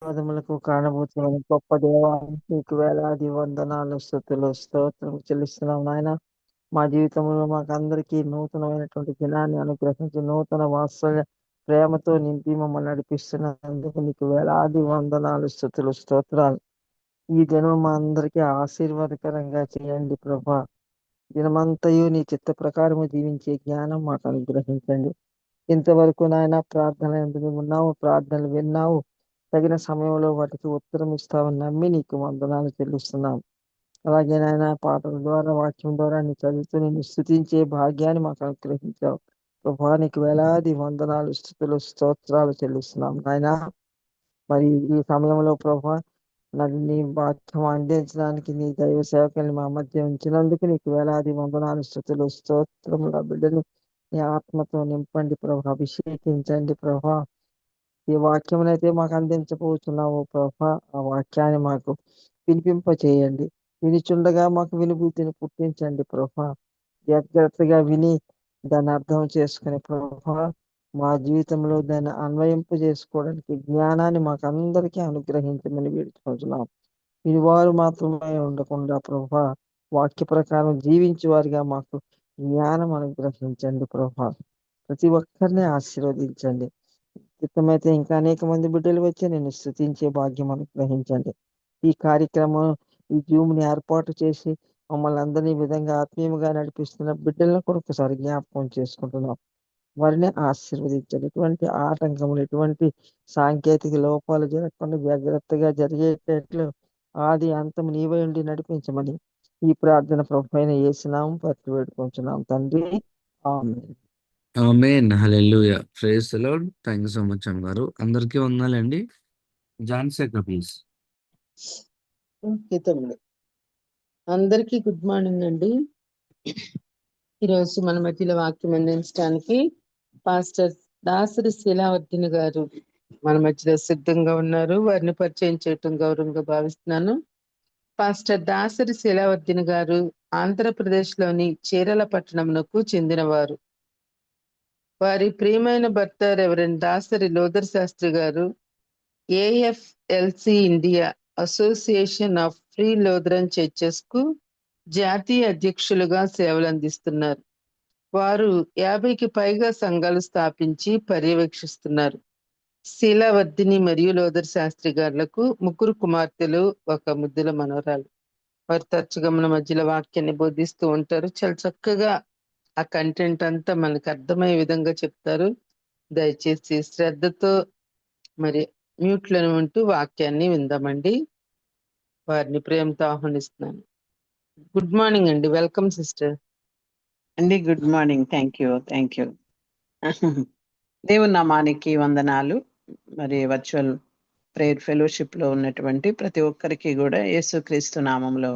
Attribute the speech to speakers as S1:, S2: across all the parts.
S1: పదములకు కారణభూతమైన గొప్ప దేవా, నీకు వేలాది వందనాలు, స్తుతులు, స్తోత్రం చెల్లిస్తున్నాం నాయన. మా జీవితంలో మాకందరికీ నూతనమైనటువంటి దినాన్ని అనుగ్రహించి నూతన వాత్సల్య ప్రేమతో నింపి మమ్మల్ని నడిపిస్తున్నందుకు నీకు వేలాది వందనాలు, స్తుతులు, స్తోత్రాలు. ఈ దినం మా అందరికీ ఆశీర్వాదకరంగా చేయండి ప్రభా. దినమంతయు నీ చిత్త ప్రకారము జీవించే జ్ఞానం మాకు అనుగ్రహించండి. ఇంతవరకు నాయన ప్రార్థన ఎందుకు ఉన్నావు, ప్రార్థనలు విన్నావు, తగిన సమయంలో వాటికి ఉత్తరం ఇస్తావని నమ్మి నీకు వందనాలు చెల్లిస్తున్నాం. అలాగే నాయన పాటల ద్వారా, వాక్యం ద్వారా నీ చదువుతూ నిన్ను స్తుతించే భాగ్యాన్ని మాకు అనుగ్రహించావు ప్రభా. నీకు వేలాది వందనాలు, స్తుతులు, స్తోత్రాలు చెల్లిస్తున్నాం నాయన. మరి ఈ సమయంలో ప్రభా, నన్ను నీ వాక్యం అందించడానికి నీ దైవ సేవకుల్ని మా మధ్య ఉంచినందుకు నీకు వేలాది వందనాలు, స్తుతులు, స్తోత్రముల బిడ్డని నీ ఆత్మతో నింపండి ప్రభా, అభిషేకించండి ప్రభా. ఈ వాక్యమునైతే మాకు అందించబోతున్నావు ప్రభా, ఆ వాక్యాన్ని మాకు వినిపింప చేయండి. వినిచుండగా మాకు వినుభూతిని పుట్టించండి ప్రభా. జాగ్రత్తగా విని దాన్ని అర్థం చేసుకుని ప్రభా, మా జీవితంలో దాన్ని అన్వయింపు చేసుకోవడానికి జ్ఞానాన్ని మాకు అందరికీ అనుగ్రహించమని వేడుకుంటున్నాం. వినివారు మాత్రమే ఉండకుండా ప్రభా, వాక్య ప్రకారం జీవించే వారిగా మాకు జ్ఞానం అనుగ్రహించండి ప్రభా. ప్రతి ఒక్కరిని ఆశీర్వదించండి. చిత్తమైతే ఇంకా అనేక మంది బిడ్డలు వచ్చి నేను స్తుతించే భాగ్యం అనుగ్రహించండి. ఈ కార్యక్రమం, ఈ జూమ్ ని ఏర్పాటు చేసి మమ్మల్ని అందరినీ ఈ విధంగా ఆత్మీయంగా నడిపిస్తున్న బిడ్డలను కూడా ఒకసారి జ్ఞాపకం చేసుకుంటున్నాం. వారిని ఆశీర్వదించండి. ఎటువంటి ఆటంకములు, ఎటువంటి సాంకేతిక లోపాలు జరగకుండా జాగ్రత్తగా జరిగేటట్లు ఆది అంతం నీవై ఉండి నడిపించమని ఈ ప్రార్థన ప్రభువైన యేసునామం పట్టి వేడుకుంటున్నాం తండ్రి. ఆమేన్.
S2: ఆమేన్. హల్లెలూయా. Praise the Lord. Thank you so much అమ్మగారు. అందరికీ వందనాలండి. John seeker please.
S3: ఓకే తమ్ముడు. అందరికీ గుడ్ మార్నింగ్ అండి. ఈరోజు మన మధ్యలో వాక్యం అందించడానికి పాస్టర్ దాసరి శీలావర్ధిని గారు మన మధ్యలో సిద్ధంగా ఉన్నారు. వారిని పరిచయం చేయటం గౌరవంగా భావిస్తున్నాను. పాస్టర్ దాసరి శీలావర్ధిని గారు ఆంధ్రప్రదేశ్ లోని చీరల పట్టణమునకు చెందినవారు. వారి ప్రియమైన భర్త రెవరెండ్ దాసరి లోదర్ శాస్త్రి గారు AFLC India Association of Free Lutheran Churches కు జాతీయ అధ్యక్షులుగా సేవలు అందిస్తున్నారు. వారు 50కి పైగా సంఘాలు స్థాపించి పర్యవేక్షిస్తున్నారు. శీలావర్ధిని మరియు లోదర్ శాస్త్రి గారులకు 3 కుమార్తెలు, 1 ముద్దుల మనవరాలు. వారు తరచుగా మన మధ్యలో వాక్యాన్ని బోధిస్తూ ఉంటారు. చాలా చక్కగా ఆ కంటెంట్ అంతా మనకు అర్థమయ్యే విధంగా చెప్తారు. దయచేసి శ్రద్ధతో మరి మ్యూట్లను ఉంటూ వాక్యాన్ని విందామండి. వారిని ప్రేమతో ఆహ్వానిస్తున్నాను. గుడ్ మార్నింగ్ అండి. Welcome sister.
S4: అండి గుడ్ మార్నింగ్. Thank you. దేవుని నామానికి వందనాలు. మరి వర్చువల్ ప్రేయర్ ఫెలోషిప్ లో ఉన్నటువంటి ప్రతి ఒక్కరికి కూడా యేసుక్రీస్తు నామంలో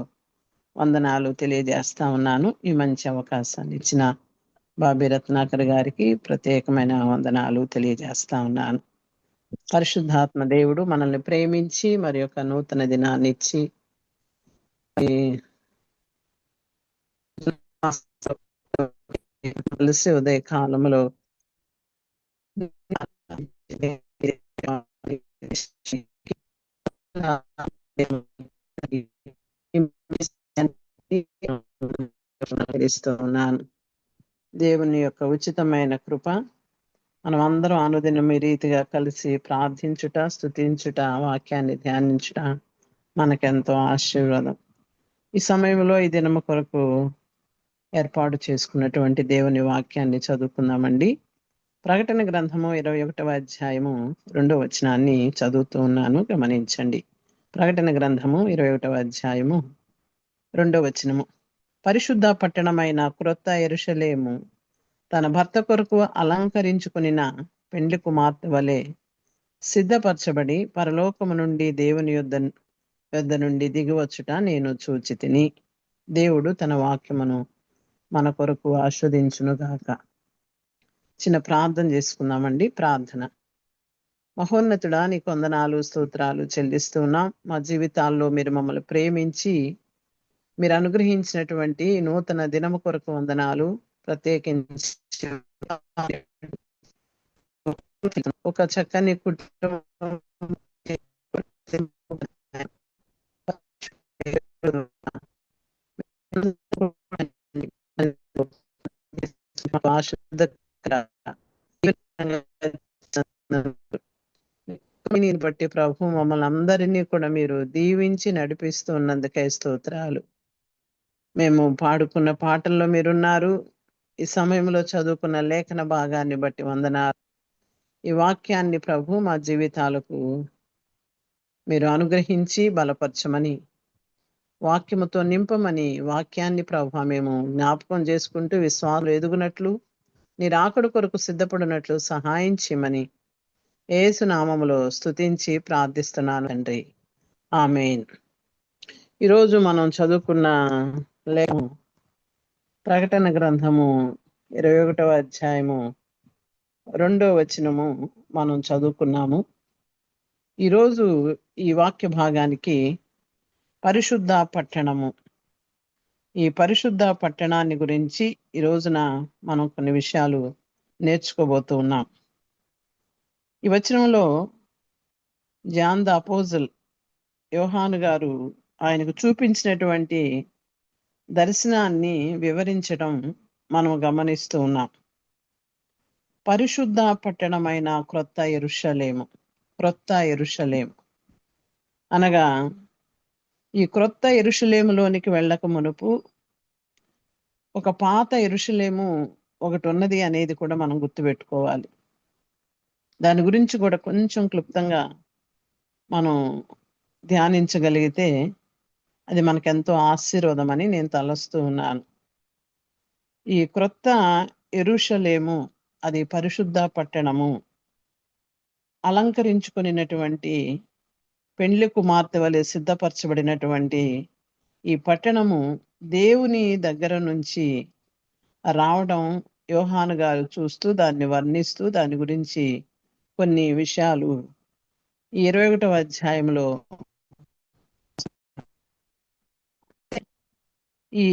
S4: వందనాలు తెలియజేస్తా ఉన్నాను. ఈ మంచి అవకాశాన్ని ఇచ్చిన బాబీ రత్నాకర్ గారికి ప్రత్యేకమైన వందనాలు తెలియజేస్తా ఉన్నాను. పరిశుద్ధాత్మ దేవుడు మనల్ని ప్రేమించి మరి ఒక నూతన దినాన్ని ఇచ్చి కలిసి ఉదయ కాలంలో ఉన్నాను. దేవుని యొక్క ఉచితమైన కృప మనం అందరం అనుదినం ఈ రీతిగా కలిసి ప్రార్థించుట, స్తుతించుట, వాక్యాన్ని ధ్యానించుట మనకెంతో ఆశీర్వాదం. ఈ సమయంలో ఈ దినము కొరకు ఏర్పాటు చేసుకున్నటువంటి దేవుని వాక్యాన్ని చదువుకుందామండి. ప్రకటన గ్రంథము 21వ అధ్యాయము 2వ వచనాన్ని చదువుతూ ఉన్నాను, గమనించండి. ప్రకటన గ్రంథము 21వ అధ్యాయము 2వ వచనము. పరిశుద్ధ పట్టణమైన క్రొత్త యెరూషలేము తన భర్త కొరకు అలంకరించుకునిన పెండ్లి కుమార్తె వలె సిద్ధపరచబడి పరలోకము నుండి దేవుని యొద్ద నుండి దిగివచ్చుట నేను చూచితిని. దేవుడు తన వాక్యమును మన కొరకు ఆస్వాదించునుగాక. చిన్న ప్రార్థన చేసుకుందామండి. ప్రార్థన. మహోన్నతుడా, నీకు వందనాలు, స్తోత్రాలు చెల్లిస్తూ ఉన్నాం. మా జీవితాల్లో మీరు మమ్మల్ని ప్రేమించి మీరు అనుగ్రహించినటువంటి నూతన దినము కొరకు వందనాలు. ప్రత్యేకించి ఒక చక్కని కుటుంబం నేను బట్టి ప్రభు మమ్మల్ని అందరినీ కూడా మీరు దీవించి నడిపిస్తూ ఉన్నందుకే స్తోత్రాలు. మేము పాడుకున్న పాటల్లో మీరున్నారు. ఈ సమయంలో చదువుకున్న లేఖన భాగాన్ని బట్టి వందనాలు. ఈ వాక్యాన్ని ప్రభు మా జీవితాలకు మీరు అనుగ్రహించి బలపరచమని, వాక్యముతో నింపమని, వాక్యాన్ని ప్రభు మేము జ్ఞాపకం చేసుకుంటూ విశ్వాసం ఎదుగునట్లు, నీ రాకడ కొరకు సిద్ధపడినట్లు సహాయం చేయమని యేసు నామములో స్తుతించి ప్రార్థిస్తున్నాను తండ్రి. ఆమేన్. ఈరోజు మనం చదువుకున్న లేఖము ప్రకటన గ్రంథము 21వ అధ్యాయము 2వ వచనము మనం చదువుకున్నాము. ఈరోజు ఈ వాక్య భాగానికి పరిశుద్ధ పట్టణము, ఈ పరిశుద్ధ పట్టణాన్ని గురించి ఈ రోజున మనం కొన్ని విషయాలు నేర్చుకోబోతూ ఉన్నాం. ఈ వచనంలో జాన్ ద అపోజల్ యోహాను గారు ఆయనకు చూపించినటువంటి దర్శనాన్ని వివరించడం మనం గమనిస్తూ ఉన్నాం. పరిశుద్ధ పట్టణమైన క్రొత్త యెరూషలేము, క్రొత్త యెరూషలేము అనగా ఈ క్రొత్త యెరూషలేములోనికి వెళ్ళక మునుపు ఒక పాత యెరూషలేము ఒకటి ఉన్నది అనేది కూడా మనం గుర్తుపెట్టుకోవాలి. దాని గురించి కూడా కొంచెం క్లుప్తంగా మనం ధ్యానించగలిగితే అది మనకెంతో ఆశీర్వాదం అని నేను తలస్తూ ఉన్నాను. ఈ క్రొత్త యెరూషలేము అది పరిశుద్ధ పట్టణము, అలంకరించుకున్నటువంటి పెండ్లి కుమార్తె వలె సిద్ధపరచబడినటువంటి ఈ పట్టణము దేవుని దగ్గర నుంచి రావడం యోహాను గారు చూస్తూ దాన్ని వర్ణిస్తూ దాని గురించి కొన్ని విషయాలు ఈ 21వ అధ్యాయంలో ఈ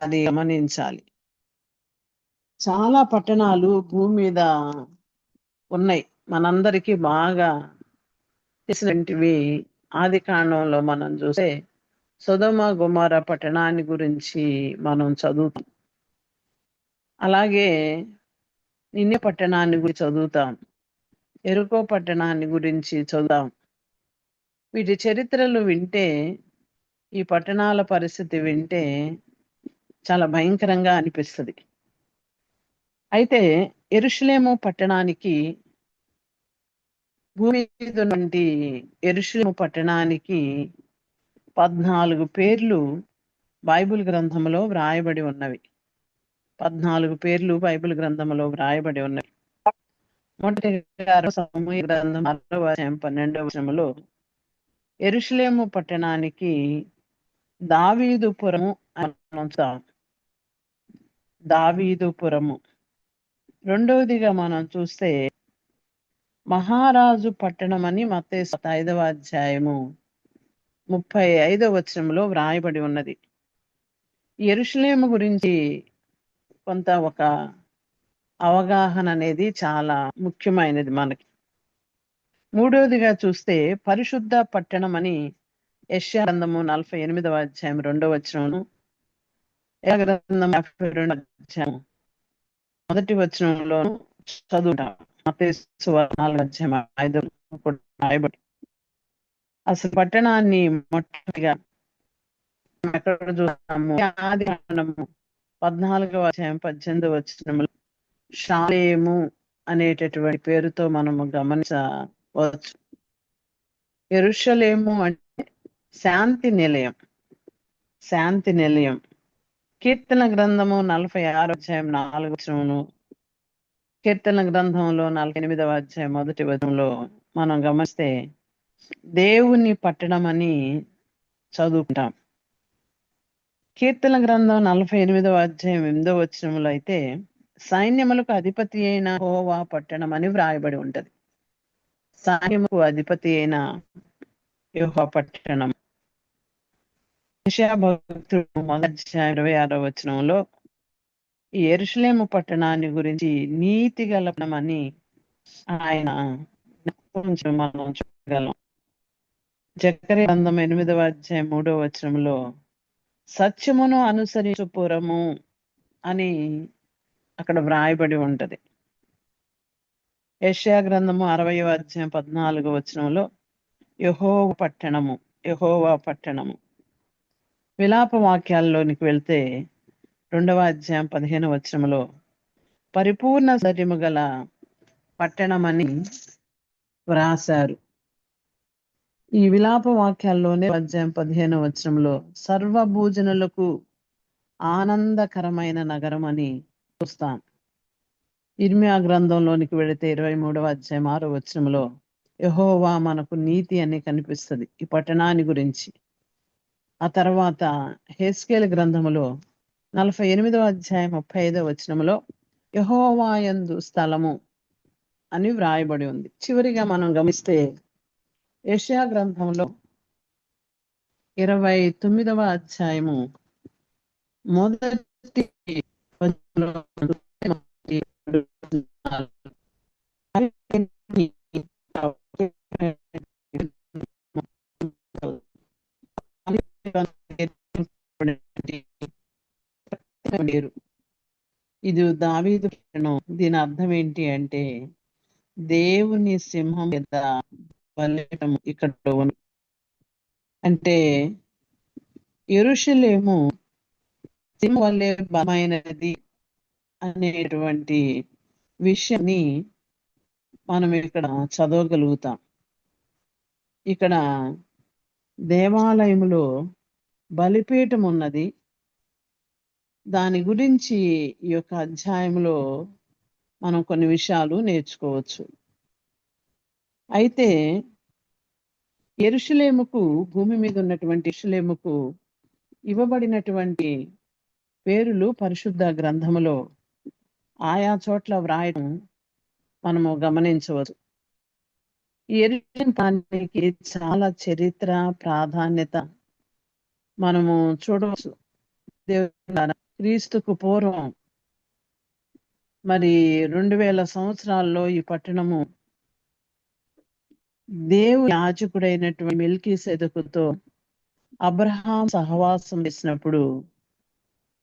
S4: అది గమనించాలి. చాలా పట్టణాలు భూమి మీద ఉన్నాయి. మనందరికీ బాగా తెలిసినవి ఆది కాండంలో మనం చూస్తే సొదొమ గొమొర్రా పట్టణాన్ని గురించి మనం చదువుతాం. అలాగే నిన్నె పట్టణాన్ని గురించి చదువుతాం, ఎరుకో పట్టణాన్ని గురించి చదువుతాం. వీటి చరిత్రలు వింటే, ఈ పట్టణాల పరిస్థితి వింటే చాలా భయంకరంగా అనిపిస్తుంది. అయితే యెరూషలేము పట్టణానికి, భూమి మీద ఉన్నటువంటి యెరూషలేము పట్టణానికి 14 పేర్లు బైబిల్ గ్రంథంలో వ్రాయబడి ఉన్నవి. 14 పేర్లు బైబిల్ గ్రంథంలో వ్రాయబడి ఉన్నవి. మొదటిగా సమూయేలు గ్రంథం 6వ అధ్యాయం 12వ వచనంలో యెరూషలేము పట్టణానికి దావీదుపురము అని అంటాం. దావీదుపురము. రెండవదిగా మనం చూస్తే మహారాజు పట్టణం అని మత్తయి 5వ అధ్యాయము 35వ వచనంలో వ్రాయబడి ఉన్నది. యెరూషలేము గురించి కొంత ఒక అవగాహన అనేది చాలా ముఖ్యమైనది మనకి. మూడవదిగా చూస్తే పరిశుద్ధ పట్టణం అని యెషయా గ్రంథము 48వ అధ్యాయం 2వ వచనమును, యెషయా గ్రంథం 52వ అధ్యాయం 1వ వచనంలోను చదువుతాం. మత్తయి సువార్త 4వ అధ్యాయం 5వ వచనంలో కూడా రాయబడి. అసలు పట్టణాన్ని మొట్టమొదటిగా ఎక్కడ చూస్తాము? ఆది కాండము 14వ అధ్యాయం 18వ వచనంలో షాలేము అనేటటువంటి పేరుతో మనము గమనించవచ్చు. యెరూషలేము అంటే శాంతి నిలయం, శాంతి నిలయం. కీర్తన గ్రంథము 46వ అధ్యాయం 4వ వచనమును, కీర్తన గ్రంథంలో 48వ అధ్యాయం 1వ వచనంలో మనం గమనిస్తే దేవుని పట్టణం అని చదువుకుంటాం. కీర్తన గ్రంథం 48వ అధ్యాయం 8వ వచనంలో అయితే సైన్యములకు అధిపతి అయిన యెహోవా పట్టణం అని వ్రాయబడి ఉంటది. సాయముకు అధిపతి అయిన యెహోవా పట్టణం. యెషయా భక్తుడు మొదటి అధ్యాయం 26వ వచనంలో ఈ యెరూషలేము పట్టణాన్ని గురించి నీతి గల పట్టణమని ఆయన మనం చూడగలం. జకర్యా గ్రంథం 8వ అధ్యాయం 3వ వచనంలో సత్యమును అనుసరించు పురము అని అక్కడ వ్రాయబడి ఉంటది. యెషయా గ్రంథము 60వ అధ్యాయం 14వ వచనంలో యెహోవా పట్టణము. విలాప వాక్యాల్లోనికి వెళ్తే 2వ అధ్యాయం 15వ వచనంలో పరిపూర్ణ సౌందర్యము గల పట్టణమని వ్రాశారు. ఈ విలాప వాక్యాల్లోనే అధ్యాయం 15వ వచనంలో సర్వభూజనులకు ఆనందకరమైన నగరం అని చూస్తాం. ఇర్మియా గ్రంథంలోనికి వెళితే 23వ అధ్యాయం 6వ వచనంలో యెహోవా మనకు నీతి అని కనిపిస్తుంది ఈ పట్టణాన్ని గురించి. ఆ తర్వాత హెస్కేల్ గ్రంథములో 48వ అధ్యాయం 35వ వచనంలో యెహోవా యందు స్థలము అని వ్రాయబడి ఉంది. చివరిగా మనం గమనిస్తే యెషయా గ్రంథంలో 29వ అధ్యాయము మొదటి వచనంలో ఇది దావీదు పట్టణం. దీని అర్థం ఏంటి అంటే దేవుని సింహం మీద బలిపీఠం ఇక్కడ ఉంది. అంటే యెరూషలేము సింహం వల్లే బలమైనది అనేటువంటి విషయాన్ని మనం ఇక్కడ చదవగలుగుతాం. ఇక్కడ దేవాలయంలో బలిపీఠం ఉన్నది. దాని గురించి ఈ యొక్క అధ్యాయంలో మనం కొన్ని విషయాలు నేర్చుకోవచ్చు. అయితే యెరూషలేముకు, భూమి మీద ఉన్నటువంటి యెరూషలేముకు ఇవ్వబడినటువంటి పేరులు పరిశుద్ధ గ్రంథములో ఆయా చోట్ల వ్రాయడం మనము గమనించవచ్చు. ఈ యెరూషలేముకి చాలా చరిత్ర, ప్రాధాన్యత మనము చూడవచ్చు. దేవుని క్రీస్తుకు పూర్వం మరి 2000 సంవత్సరాల్లో ఈ పట్టణము దేవుని యాజకుడైనటువంటి మెల్కీసెదెకుతో అబ్రహాం సహవాసం చేసినప్పుడు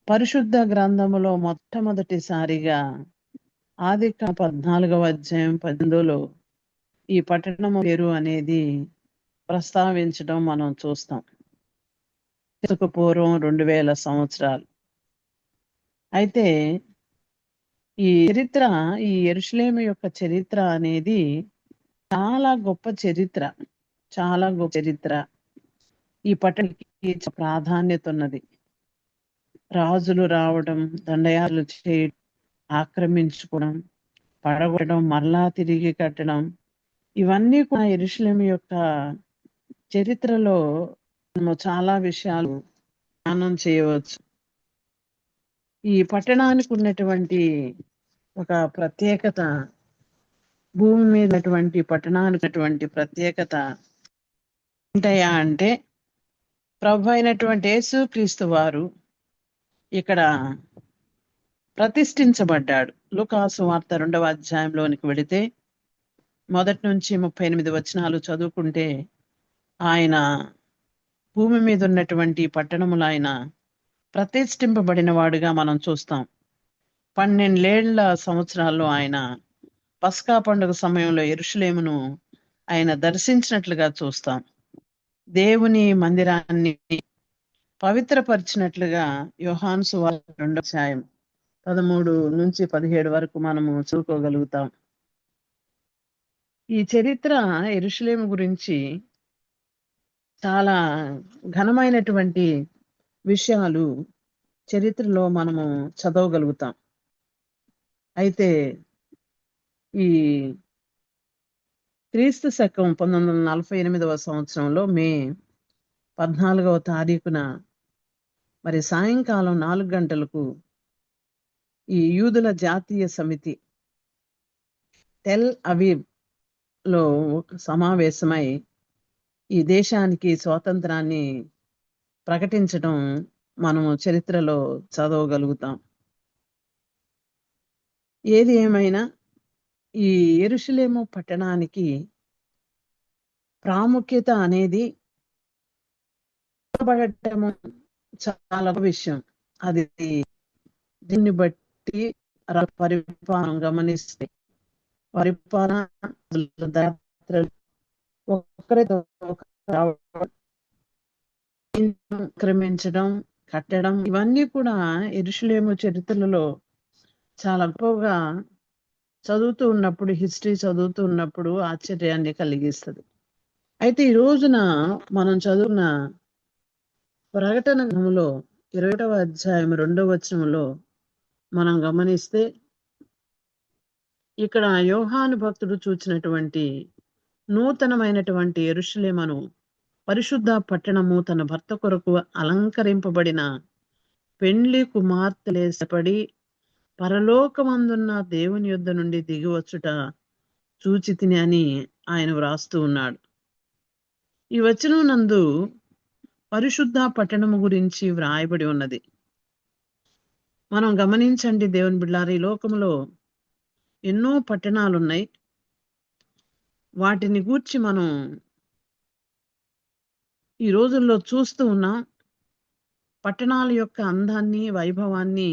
S4: పరిశుద్ధ గ్రంథములో మొట్టమొదటిసారిగా ఆదికాండం 14వ అధ్యాయం 18లో ఈ పట్టణము పేరు అనేది ప్రస్తావించడం మనం చూస్తాం. క్రీస్తుకు పూర్వం 2000 సంవత్సరాలు. అయితే ఈ చరిత్ర, ఈ యెరూషలేము యొక్క చరిత్ర అనేది చాలా గొప్ప చరిత్ర, చాలా గొప్ప చరిత్ర. ఈ పట్టణానికి ప్రాధాన్యత ఉన్నది. రాజులు రావడం, దండయాత్రలు చేయడం, ఆక్రమించుకోవడం, పడగొట్టడం, మరలా తిరిగి కట్టడం, ఇవన్నీ కూడా యెరూషలేము యొక్క చరిత్రలో మనం చాలా విషయాలు ధ్యానం చేయవచ్చు. ఈ పట్టణానికి ఉన్నటువంటి ఒక ప్రత్యేకత, భూమి మీద ఉన్నటువంటి పట్టణానికి ఉన్నటువంటి ప్రత్యేకత ఏంటయ్యా అంటే ప్రభు అయినటువంటి యేసుక్రీస్తు వారు ఇక్కడ ప్రతిష్ఠించబడ్డాడు. లూకాసు వార్త 2వ అధ్యాయంలోనికి వెళితే 1 నుంచి 38 వచనాలు చదువుకుంటే ఆయన భూమి మీద ఉన్నటువంటి పట్టణములు ఆయన ప్రతిష్ఠింపబడిన వాడుగా మనం చూస్తాం. 12 సంవత్సరాల్లో ఆయన పస్కా పండుగ సమయంలో యెరూషలేమును ఆయన దర్శించినట్లుగా చూస్తాం. దేవుని మందిరాన్ని పవిత్రపరిచినట్లుగా యోహాను సువార్త 2వ అధ్యాయం 13 నుంచి 17 వరకు మనము చదువుకోగలుగుతాం. ఈ చరిత్ర యెరూషలేము గురించి చాలా ఘనమైనటువంటి విషయాలు చరిత్రలో మనము చదవగలుగుతాం. అయితే ఈ క్రీస్తు శకం 1948వ సంవత్సరంలో మే 14వ తారీఖున మరి సాయంకాలం 4 గంటలకు ఈ యూదుల జాతీయ సమితి టెల్ అవీవ్ లో సమావేశమై ఈ దేశానికి స్వాతంత్రాన్ని ప్రకటించడం మనము చరిత్రలో చదవగలుగుతాం. ఏది ఏమైనా ఈ యెరూషలేము పట్టణానికి ప్రాముఖ్యత అనేది పడటము చాలా గొప్ప విషయం. అది దీన్ని బట్టి పరిపాలన గమనిస్తే పరిపాలన ఒకరితో క్రమించడం, కట్టడం ఇవన్నీ కూడా యెరూషలేము చరిత్రలలో చాలా గొప్పగా చదువుతూ ఉన్నప్పుడు, హిస్టరీ చదువుతూ ఉన్నప్పుడు ఆశ్చర్యాన్ని కలిగిస్తుంది. అయితే ఈ రోజున మనం చదువున్న ప్రకటన గ్రంథంలో 21వ అధ్యాయం 2వ వచనంలో మనం గమనిస్తే ఇక్కడ యోహాను భక్తుడు చూచినటువంటి నూతనమైనటువంటి యెరూషలేమును పరిశుద్ధ పట్టణము తన భర్త కొరకు అలంకరింపబడిన పెండ్లి కుమార్తెలేసపడి పరలోకమందున్న దేవుని యొద్ద నుండి దిగివచ్చుట చూచితిని అని ఆయన వ్రాస్తూ ఉన్నాడు. ఈ వచనం నందు పరిశుద్ధ పట్టణము గురించి వ్రాయబడి ఉన్నది. మనం గమనించండి దేవుని బిడ్డలారా, ఈ లోకంలో ఎన్నో పట్టణాలు ఉన్నాయి. వాటిని గూర్చి మనం ఈ రోజుల్లో చూస్తూ ఉన్నాం. పట్టణాల యొక్క అందాన్ని, వైభవాన్ని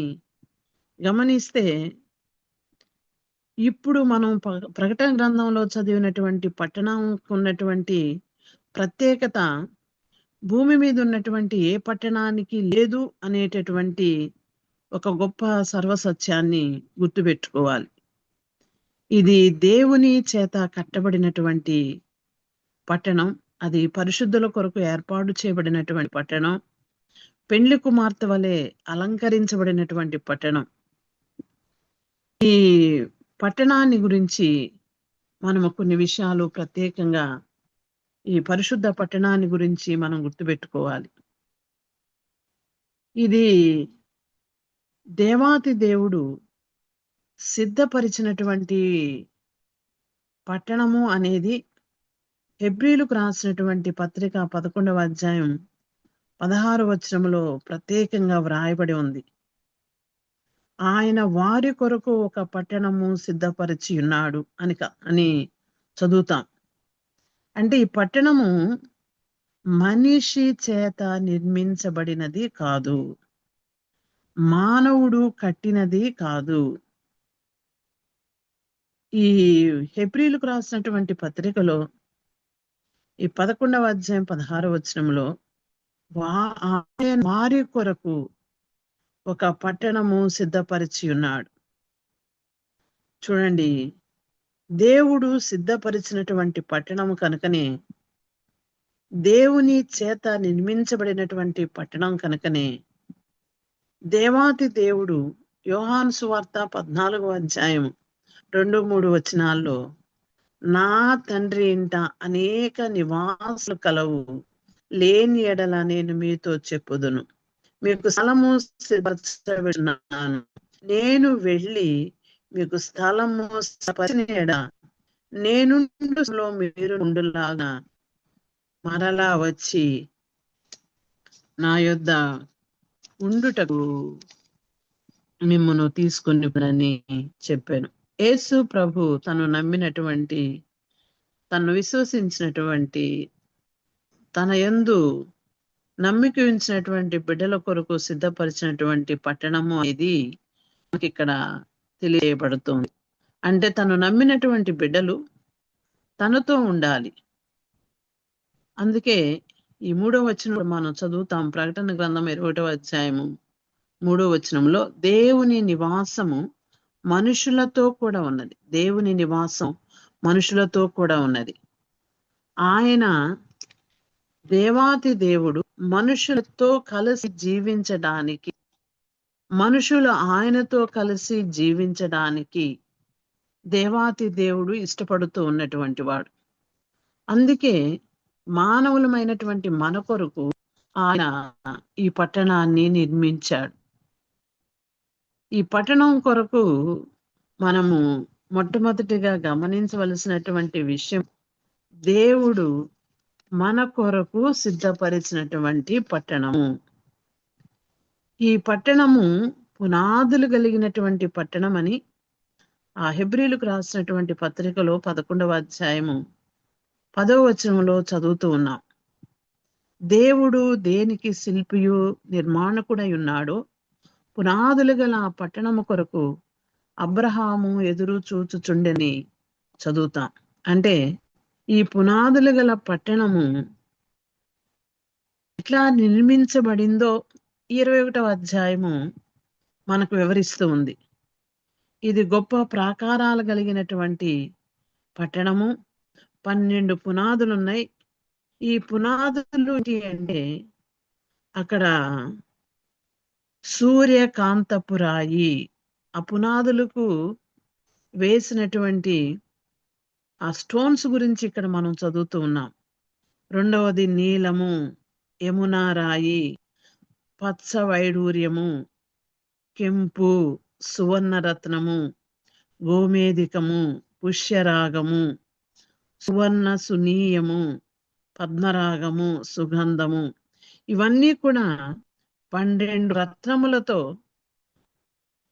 S4: గమనిస్తే ఇప్పుడు మనం ప్రకటన గ్రంథంలో చదివినటువంటి పట్టణంకు ఉన్నటువంటి ప్రత్యేకత భూమి మీద ఉన్నటువంటి ఏ పట్టణానికి లేదు అనేటటువంటి ఒక గొప్ప సర్వసత్యాన్ని గుర్తుపెట్టుకోవాలి. ఇది దేవుని చేత కట్టబడినటువంటి పట్టణం. అది పరిశుద్ధుల కొరకు ఏర్పాటు చేయబడినటువంటి పట్టణం. పెండ్లి కుమార్తె వలె అలంకరించబడినటువంటి పట్టణం. ఈ పట్టణాన్ని గురించి మనము కొన్ని విషయాలు ప్రత్యేకంగా ఈ పరిశుద్ధ పట్టణాన్ని గురించి మనం గుర్తుపెట్టుకోవాలి. ఇది దేవాతి దేవుడు సిద్ధపరిచినటువంటి పట్టణము అనేది హెబ్రీలకు రాసినటువంటి పత్రిక 11వ అధ్యాయం 16వ వచనంలో ప్రత్యేకంగా వ్రాయబడి ఉంది. ఆయన వారి కొరకు ఒక పట్టణము సిద్ధపరిచి ఉన్నాడు అని చదువుతాం. అంటే ఈ పట్టణము మనిషి చేత నిర్మించబడినది కాదు, మానవుడు కట్టినది కాదు. ఈ హెబ్రీలకు రాసినటువంటి పత్రికలో ఈ 11వ అధ్యాయం 16వ వచనంలో ఆయన వారి కొరకు ఒక పట్టణము సిద్ధపరిచి ఉన్నాడు. చూడండి, దేవుడు సిద్ధపరిచినటువంటి పట్టణము కనుకనే, దేవుని చేత నిర్మించబడినటువంటి పట్టణం కనుకనే దేవాతి దేవుడు యోహాను సువార్త 14వ అధ్యాయం 2-3 వచనాల్లో నా తండ్రి ఇంట అనేక నివాసాలు కలవు, లేని ఎడల నేను మీతో చెప్పుదును, మీకు స్థలము సిద్ధపరచబెట్టున్నాను, నేను వెళ్ళి మీకు స్థలము సిద్ధపరచిన ఎడల నేను మీరు ఉండులాగా మరలా వచ్చి నా యొద్ద ఉండుటకు మిమ్మును తీసుకొని చెప్పాను. యేసు ప్రభు తను నమ్మినటువంటి, తను విశ్వసించినటువంటి, తన యందు నమ్మిక ఉంచినటువంటి బిడ్డల కొరకు సిద్ధపరిచినటువంటి పట్టణము అనేది మనకి ఇక్కడ తెలియబడుతుంది. అంటే తను నమ్మినటువంటి బిడ్డలు తనతో ఉండాలి. అందుకే ఈ 3వ వచనం మనం చదువుతాం. ప్రకటన గ్రంథం 21వ అధ్యాయము 3వ వచనంలో దేవుని నివాసము మనుషులతో కూడా ఉన్నది. దేవుని నివాసం మనుషులతో కూడా ఉన్నది. ఆయన దేవాతి దేవుడు మనుషులతో కలిసి జీవించడానికి, మనుషులు ఆయనతో కలిసి జీవించడానికి దేవాతి దేవుడు ఇష్టపడుతూ ఉన్నటువంటి వాడు. అందుకే మానవులమైనటువంటి మన కొరకు ఆయన ఈ పట్టణాన్ని నిర్మించాడు. ఈ పట్టణం కొరకు మనము మొట్టమొదటిగా గమనించవలసినటువంటి విషయం, దేవుడు మన కొరకు సిద్ధపరిచినటువంటి పట్టణము. ఈ పట్టణము పునాదులు కలిగినటువంటి పట్టణం అని ఆ హెబ్రీలకు రాసినటువంటి పత్రికలో 11వ అధ్యాయము 10వ వచనంలో చదువుతూ ఉన్నాం. దేవుడు దేనికి శిల్పియు నిర్మాణకుడై ఉన్నాడో పునాదులు గల ఆ పట్టణము కొరకు అబ్రహాము ఎదురు చూచుచుండెని చదువుతాం. అంటే ఈ పునాదులు గల పట్టణము ఎట్లా నిర్మించబడిందో 21వ అధ్యాయము మనకు వివరిస్తూ ఉంది. ఇది గొప్ప ప్రాకారాలు కలిగినటువంటి పట్టణము. 12 పునాదులు ఉన్నాయి. ఈ పునాదులు ఏంటి అంటే అక్కడ సూర్యకాంతపు రాయి, ఆ పునాదులకు వేసినటువంటి ఆ స్టోన్స్ గురించి ఇక్కడ మనం చదువుతూ ఉన్నాం. రెండవది నీలము, యమునా రాయి, పచ్చ వైడూర్యము, కెంపు, సువర్ణరత్నము, గోమేధికము, పుష్యరాగము, సువర్ణ సునీయము, పద్మరాగము, సుగంధము, ఇవన్నీ కూడా 12 రత్నములతో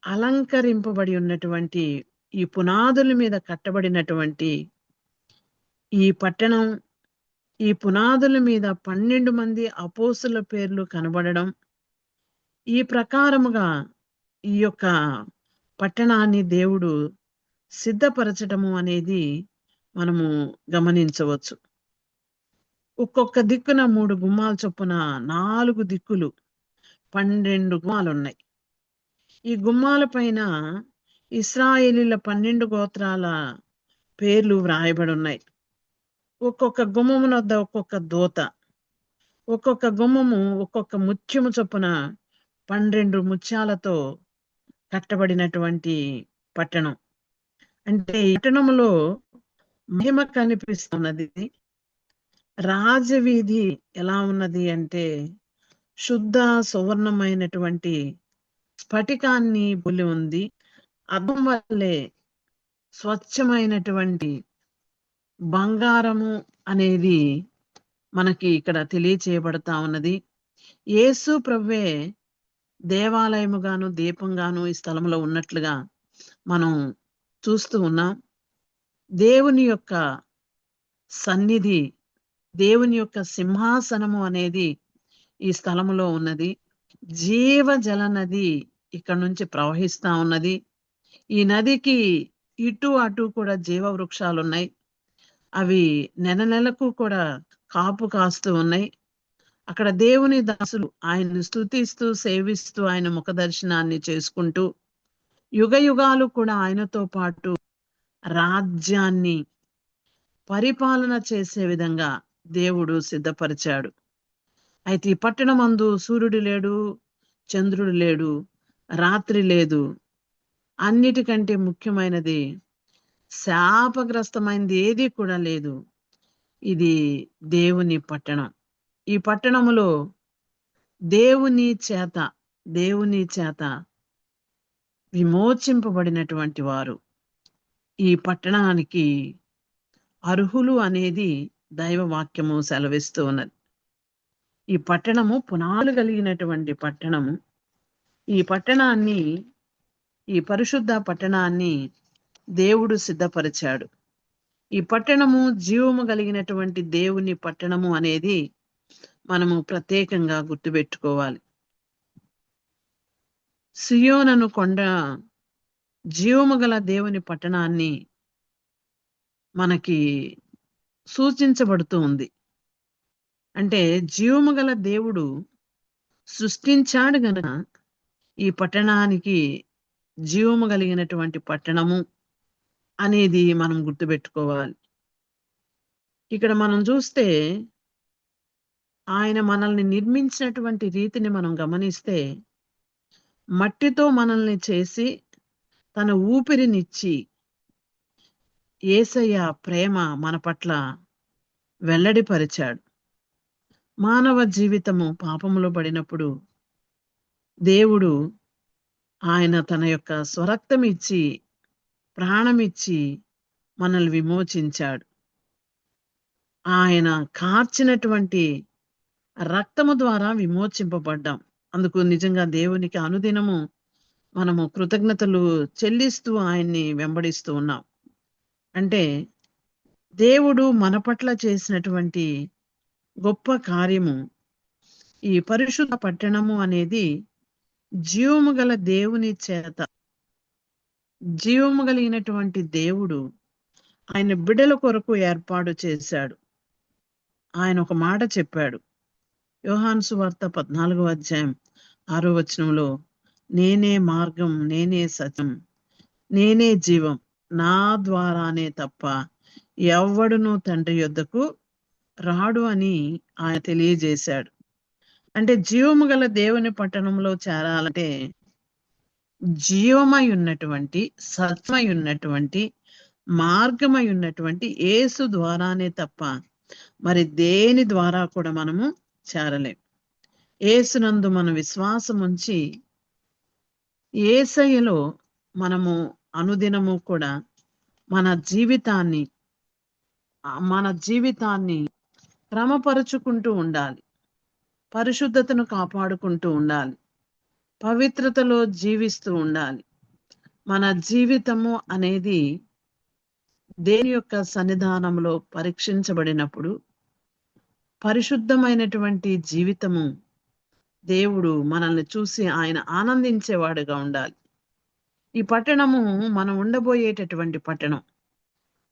S4: అలంకరింపబడి ఉన్నటువంటి ఈ పునాదుల మీద కట్టబడినటువంటి ఈ పట్టణం. ఈ పునాదుల మీద 12 మంది అపోస్తుల పేర్లు కనబడడం, ఈ ప్రకారముగా ఈ యొక్క పట్టణాన్ని దేవుడు సిద్ధపరచటము అనేది మనము గమనించవచ్చు. ఒక్కొక్క దిక్కున 3 గుమ్మాలు చొప్పున 4 దిక్కులు 12 గుమ్మాలు ఉన్నాయి. ఈ గుమ్మాల పైన ఇశ్రాయేలీల 12 గోత్రాల పేర్లు వ్రాయబడి ఉన్నాయి. ఒక్కొక్క గుమ్మము వద్ద ఒక్కొక్క దూత, ఒక్కొక్క గుమ్మము ఒక్కొక్క ముత్యము చొప్పున 12 ముత్యాలతో కట్టబడినటువంటి పట్టణం. అంటే ఈ పట్టణంలో మహిమ కనిపిస్తున్నది. రాజవీధి ఎలా ఉన్నది అంటే శుద్ధ సువర్ణమైనటువంటి స్ఫటికాన్ని పోలి ఉంది. అద్దం వల్లే స్వచ్ఛమైనటువంటి బంగారము అనేది మనకి ఇక్కడ తెలియచేయబడతా ఉన్నది. యేసు ప్రభువే దేవాలయముగాను దీపంగాను ఈ స్థలంలో ఉన్నట్లుగా మనం చూస్తూ ఉన్నాం. దేవుని యొక్క సన్నిధి, దేవుని యొక్క సింహాసనము అనేది ఈ స్థలములో ఉన్నది. జీవజల నది ఇక్కడ నుంచి ప్రవహిస్తా ఉన్నది. ఈ నదికి ఇటు అటు కూడా జీవ వృక్షాలు ఉన్నాయి. అవి నెలకు కూడా కాపు కాస్తూ ఉన్నాయి. అక్కడ దేవుని దాసులు ఆయన్ని స్తుతిస్తూ సేవిస్తూ ఆయన ముఖ దర్శనాన్ని చేసుకుంటూ యుగ యుగాలు కూడా ఆయనతో పాటు రాజ్యాన్ని పరిపాలన చేసే విధంగా దేవుడు సిద్ధపరిచాడు. అయితే ఈ పట్టణమందు సూర్యుడు లేడు, చంద్రుడు లేడు, రాత్రి లేదు. అన్నిటికంటే ముఖ్యమైనది శాపగ్రస్తమైనది ఏది కూడా లేదు. ఇది దేవుని పట్టణం. ఈ పట్టణములో దేవుని చేత విమోచింపబడినటువంటి వారు ఈ పట్టణానికి అర్హులు అనేది దైవ వాక్యము సెలవిస్తూ ఉన్నది. ఈ పట్టణము పునాదులు కలిగినటువంటి పట్టణము. ఈ పట్టణాన్ని, ఈ పరిశుద్ధ పట్టణాన్ని దేవుడు సిద్ధపరిచాడు. ఈ పట్టణము జీవము కలిగినటువంటి దేవుని పట్టణము అనేది మనము ప్రత్యేకంగా గుర్తుపెట్టుకోవాలి. సియోనను కొండ జీవము గల దేవుని పట్టణాన్ని మనకి సూచించబడుతూ ఉంది. అంటే జీవము గల దేవుడు సృష్టించాడు గనుక ఈ పట్టణానికి జీవము కలిగినటువంటి పట్టణము అనేది మనం గుర్తుపెట్టుకోవాలి. ఇక్కడ మనం చూస్తే ఆయన మనల్ని నిర్మించినటువంటి రీతిని మనం గమనిస్తే మట్టితో మనల్ని చేసి తన ఊపిరినిచ్చి యేసయ్య ప్రేమ మన పట్ల వెల్లడిపరిచాడు. మానవ జీవితము పాపములో పడినప్పుడు దేవుడు ఆయన తన యొక్క స్వరక్తం ఇచ్చి ప్రాణమిచ్చి మనల్ని విమోచించాడు. ఆయన కార్చినటువంటి రక్తము ద్వారా విమోచింపబడ్డాం. అందుకు నిజంగా దేవునికి అనుదినము మనము కృతజ్ఞతలు చెల్లిస్తూ ఆయన్ని వెంబడిస్తూ ఉన్నాం. అంటే దేవుడు మన పట్ల చేసినటువంటి గొప్ప కార్యము, ఈ పరిశుద్ధ పట్టణము అనేది జీవము గల దేవుని చేత, జీవము కలిగినటువంటి దేవుడు ఆయన బిడ్డల కొరకు ఏర్పాటు చేశాడు. ఆయన ఒక మాట చెప్పాడు. యోహాను సువార్త 14వ అధ్యాయం 6వ వచనంలో, నేనే మార్గం, నేనే సత్యం, నేనే జీవం, నా ద్వారానే తప్ప ఎవ్వడును తండ్రి యొద్దకు రాడు అని ఆయన తెలియజేశాడు. అంటే జీవము గల దేవుని పట్టణంలో చేరాలంటే జీవమై ఉన్నటువంటి, సత్యమై ఉన్నటువంటి, మార్గమై ఉన్నటువంటి యేసు ద్వారానే తప్ప మరి దేని ద్వారా కూడా మనము చేరలేం. యేసునందు మనం విశ్వాసం ఉంచి యేసయ్యలో మనము అనుదినము కూడా మన జీవితాన్ని క్రమపరుచుకుంటూ ఉండాలి. పరిశుద్ధతను కాపాడుకుంటూ ఉండాలి. పవిత్రతలో జీవిస్తూ ఉండాలి. మన జీవితము అనేది దేని యొక్క సన్నిధానంలో పరీక్షించబడినప్పుడు పరిశుద్ధమైనటువంటి జీవితము, దేవుడు మనల్ని చూసి ఆయన ఆనందించేవాడుగా ఉండాలి. ఈ పట్టణము మనం ఉండబోయేటటువంటి పట్టణం.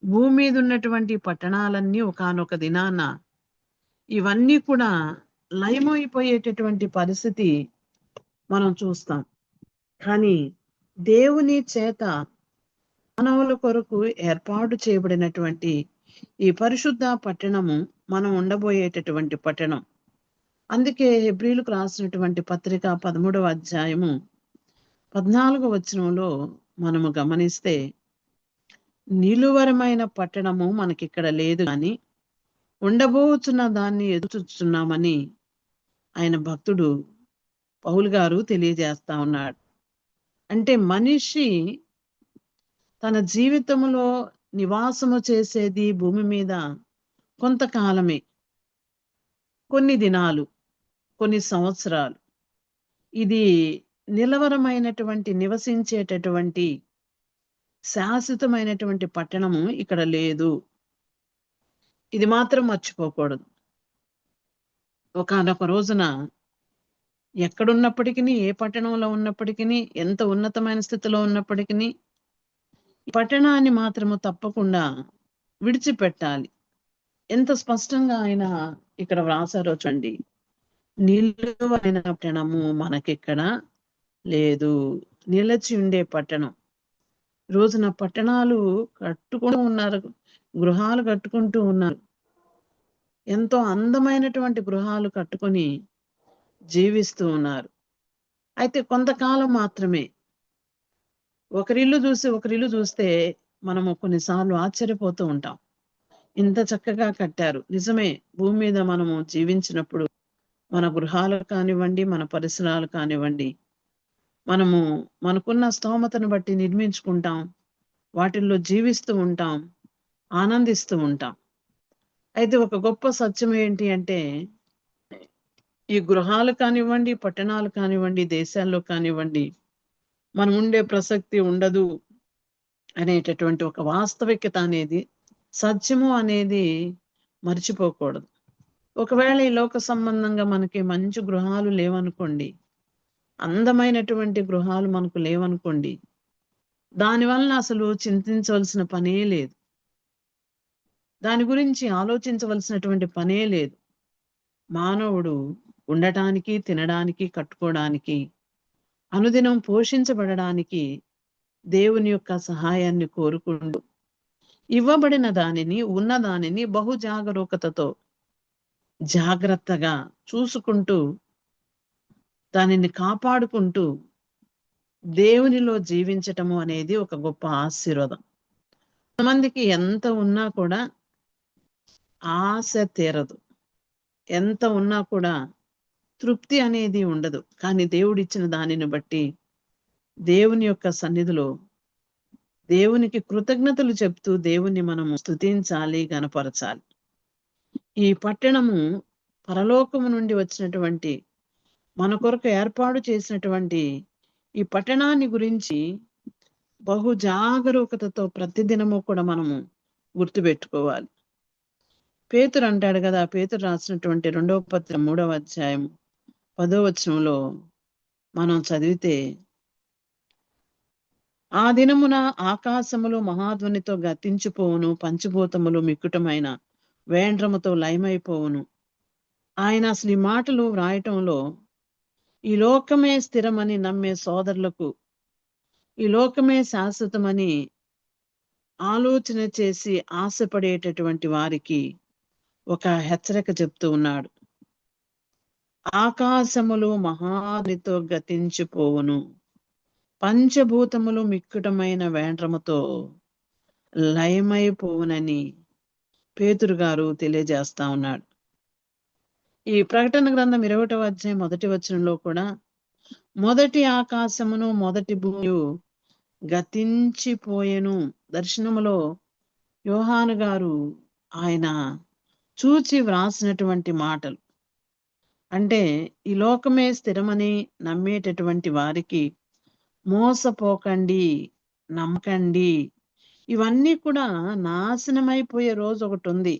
S4: భూమి మీద ఉన్నటువంటి పట్టణాలన్నీ ఒకానొక దినాన ఇవన్నీ కూడా లయమైపోయేటటువంటి పరిస్థితి మనం చూస్తాం. కానీ దేవుని చేత మానవుల కొరకు ఏర్పాటు చేయబడినటువంటి ఈ పరిశుద్ధ పట్టణము మనం ఉండబోయేటటువంటి పట్టణం. అందుకే హెబ్రీలకు రాసినటువంటి పత్రిక 13వ అధ్యాయము 14వ వచనంలో మనము గమనిస్తే, నిలువరమైన పట్టణము మనకిక్కడ లేదు కానీ ఉండబోతున్న దాన్ని ఎదురుచూస్తున్నామని ఆయన భక్తుడు పౌలు గారు తెలియజేస్తా ఉన్నాడు. అంటే మనిషి తన జీవితంలో నివాసము చేసేది భూమి మీద కొంతకాలమే, కొన్ని దినాలు, కొన్ని సంవత్సరాలు. ఇది నిలవరమైనటువంటి, నివసించేటటువంటి శాశ్వతమైనటువంటి పట్టణము ఇక్కడ లేదు. ఇది మాత్రం మర్చిపోకూడదు. ఒకానొక రోజున ఎక్కడున్నప్పటికీ, ఏ పట్టణంలో ఉన్నప్పటికీ, ఎంత ఉన్నతమైన స్థితిలో ఉన్నప్పటికీ ఈ పట్టణాన్ని మాత్రము తప్పకుండా విడిచిపెట్టాలి. ఎంత స్పష్టంగా ఆయన ఇక్కడ వ్రాసారో చూడండి. నిలువైన పట్టణము మనకిక్కడ లేదు. నిలిచి ఉండే పట్టణం. రోజున పట్టణాలు కట్టుకుంటూ ఉన్నారు, గృహాలు కట్టుకుంటూ ఉన్నారు. ఎంతో అందమైనటువంటి గృహాలు కట్టుకొని జీవిస్తూ ఉన్నారు. అయితే కొంతకాలం మాత్రమే. ఒకరిల్లు చూస్తే మనము కొన్నిసార్లు ఆశ్చర్యపోతూ ఉంటాం. ఇంత చక్కగా కట్టారు. నిజమే, భూమి మీద మనము జీవించినప్పుడు మన గృహాలు కానివ్వండి, మన పరిసరాలు కానివ్వండి, మనము మనకున్న స్తోమతను బట్టి నిర్మించుకుంటాం, వాటిల్లో జీవిస్తూ ఉంటాం, ఆనందిస్తూ ఉంటాం. అయితే ఒక గొప్ప సత్యం ఏంటి అంటే, ఈ గృహాలు కానివ్వండి, పట్టణాలు కానివ్వండి, దేశాల్లో కానివ్వండి, మనం ఉండే ప్రసక్తి ఉండదు అనేటటువంటి ఒక వాస్తవికత అనేది, సత్యము అనేది మర్చిపోకూడదు. ఒకవేళ ఈ లోక సంబంధంగా మనకి మంచి గృహాలు లేవనుకోండి, అందమైనటువంటి గృహాలు మనకు లేవనుకోండి, దానివల్ల అసలు చింతించవలసిన పనే లేదు. దాని గురించి ఆలోచించవలసినటువంటి పనే లేదు. మానవుడు ఉండటానికి, తినడానికి, కట్టుకోవడానికి, అనుదినం పోషించబడడానికి దేవుని యొక్క సహాయాన్ని కోరుకుంటూ ఇవ్వబడిన దానిని, ఉన్న దానిని బహు జాగరూకతతో, జాగ్రత్తగా చూసుకుంటూ, దానిని కాపాడుకుంటూ దేవునిలో జీవించటము అనేది ఒక గొప్ప ఆశీర్వాదం. కొంతమందికి ఎంత ఉన్నా కూడా ఆశ తీరదు, ఎంత ఉన్నా కూడా తృప్తి అనేది ఉండదు. కానీ దేవుడిచ్చిన దానిని బట్టి దేవుని యొక్క సన్నిధిలో దేవునికి కృతజ్ఞతలు చెప్తూ దేవుణ్ణి మనము స్తుతించాలి, గనపరచాలి. ఈ పట్టణము పరలోకము నుండి వచ్చినటువంటి, మన కొరకు ఏర్పాటు చేసినటువంటి ఈ పట్టణాన్ని గురించి బహు జాగరూకతతో ప్రతిదినము కూడా మనము గుర్తుపెట్టుకోవాలి. పేతురు అంటాడు కదా, పేతురు రాసినటువంటి 2వ పత్రిక 3వ అధ్యాయం 10వ వచనంలో మనం చదివితే, ఆ దినమున ఆకాశములు మహాధ్వనితో గతించిపోవును, పంచభూతములు మిక్కుటమైన వేండ్రముతో లయమైపోవును. ఆయన అసలు ఈ మాటలు వ్రాయటంలో ఈ లోకమే స్థిరమని నమ్మే సోదరులకు, ఈ లోకమే శాశ్వతమని ఆలోచన చేసి ఆశపడేటటువంటి వారికి ఒక హెచ్చరిక చెప్తూ ఉన్నాడు. ఆకాశములు మహాధ్వనితో గతించిపోవును, పంచభూతములు మిక్కుటమైన వేండ్రముతో లయమైపోవునని పేతురు గారు తెలియజేస్తా ఉన్నాడు. ఈ ప్రకటన గ్రంథం 21వ అధ్యాయం 1వ వచనంలో కూడా మొదటి ఆకాశమును మొదటి భూమి గతించిపోయెను. దర్శనములో యోహాను గారు ఆయన చూచి వ్రాసినటువంటి మాటలు. అంటే ఈ లోకమే స్థిరమని నమ్మేటటువంటి వారికి మోసపోకండి, నమ్మకండి. ఇవన్నీ కూడా నాశనమైపోయే రోజు ఒకటి ఉంది.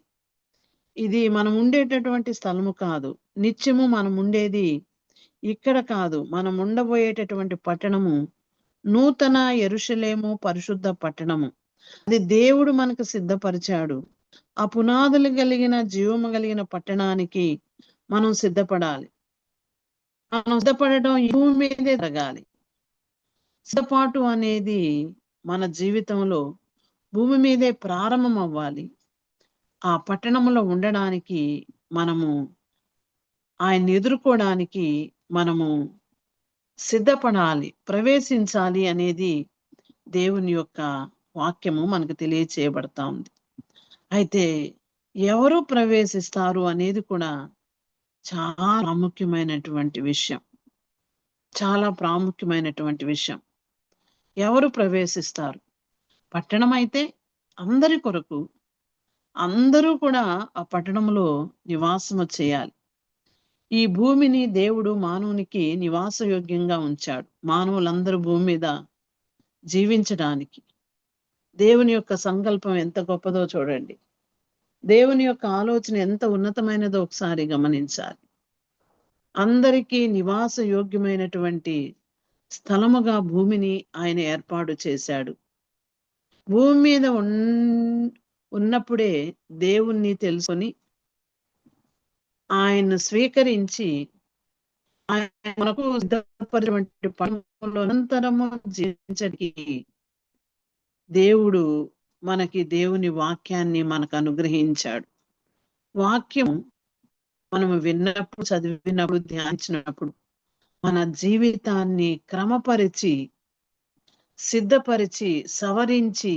S4: ఇది మనం ఉండేటటువంటి స్థలము కాదు. నిత్యము మనం ఉండేది ఇక్కడ కాదు. మనం ఉండబోయేటటువంటి పట్టణము నూతన యెరూషలేము, పరిశుద్ధ పట్టణము. అది దేవుడు మనకు సిద్ధపరిచాడు. ఆ పునాదులు కలిగిన, జీవము కలిగిన పట్టణానికి మనం సిద్ధపడాలి. మనం సిద్ధపడటం ఈ భూమి మీదే జరగాలి. సిద్ధపాటు అనేది మన జీవితంలో భూమి మీదే ప్రారంభం అవ్వాలి. ఆ పట్టణంలో ఉండడానికి, మనము ఆయన్ని ఎదుర్కోవడానికి మనము సిద్ధపడాలి, ప్రవేశించాలి అనేది దేవుని యొక్క వాక్యము మనకు తెలియచేయబడతా ఉంది. అయితే ఎవరు ప్రవేశిస్తారు అనేది కూడా చాలా ప్రాముఖ్యమైనటువంటి విషయం. చాలా ప్రాముఖ్యమైనటువంటి విషయం. ఎవరు ప్రవేశిస్తారు? పట్టణం అయితే అందరి కొరకు, అందరూ కూడా ఆ పట్టణంలో నివాసము చేయాలి. ఈ భూమిని దేవుడు మానవునికి నివాసయోగ్యంగా ఉంచాడు. మానవులందరూ భూమి మీద జీవించడానికి. దేవుని యొక్క సంకల్పం ఎంత గొప్పదో చూడండి. దేవుని యొక్క ఆలోచన ఎంత ఉన్నతమైనదో ఒకసారి గమనించాలి. అందరికీ నివాస యోగ్యమైనటువంటి స్థలముగా భూమిని ఆయన ఏర్పాటు చేశాడు. భూమి మీద ఉన్నప్పుడే దేవుణ్ణి తెలుసుకొని ఆయన్ను స్వీకరించి ఆయన మనకు సిద్ధపరిచినటువంటి పట్టణంలో నిరంతరము జీవించడానికి దేవుడు మనకి దేవుని వాక్యాన్ని మనకు అనుగ్రహించాడు. వాక్యం మనము విన్నప్పుడు, చదివినప్పుడు, ధ్యానించినప్పుడు మన జీవితాన్ని క్రమపరిచి, సిద్ధపరిచి, సవరించి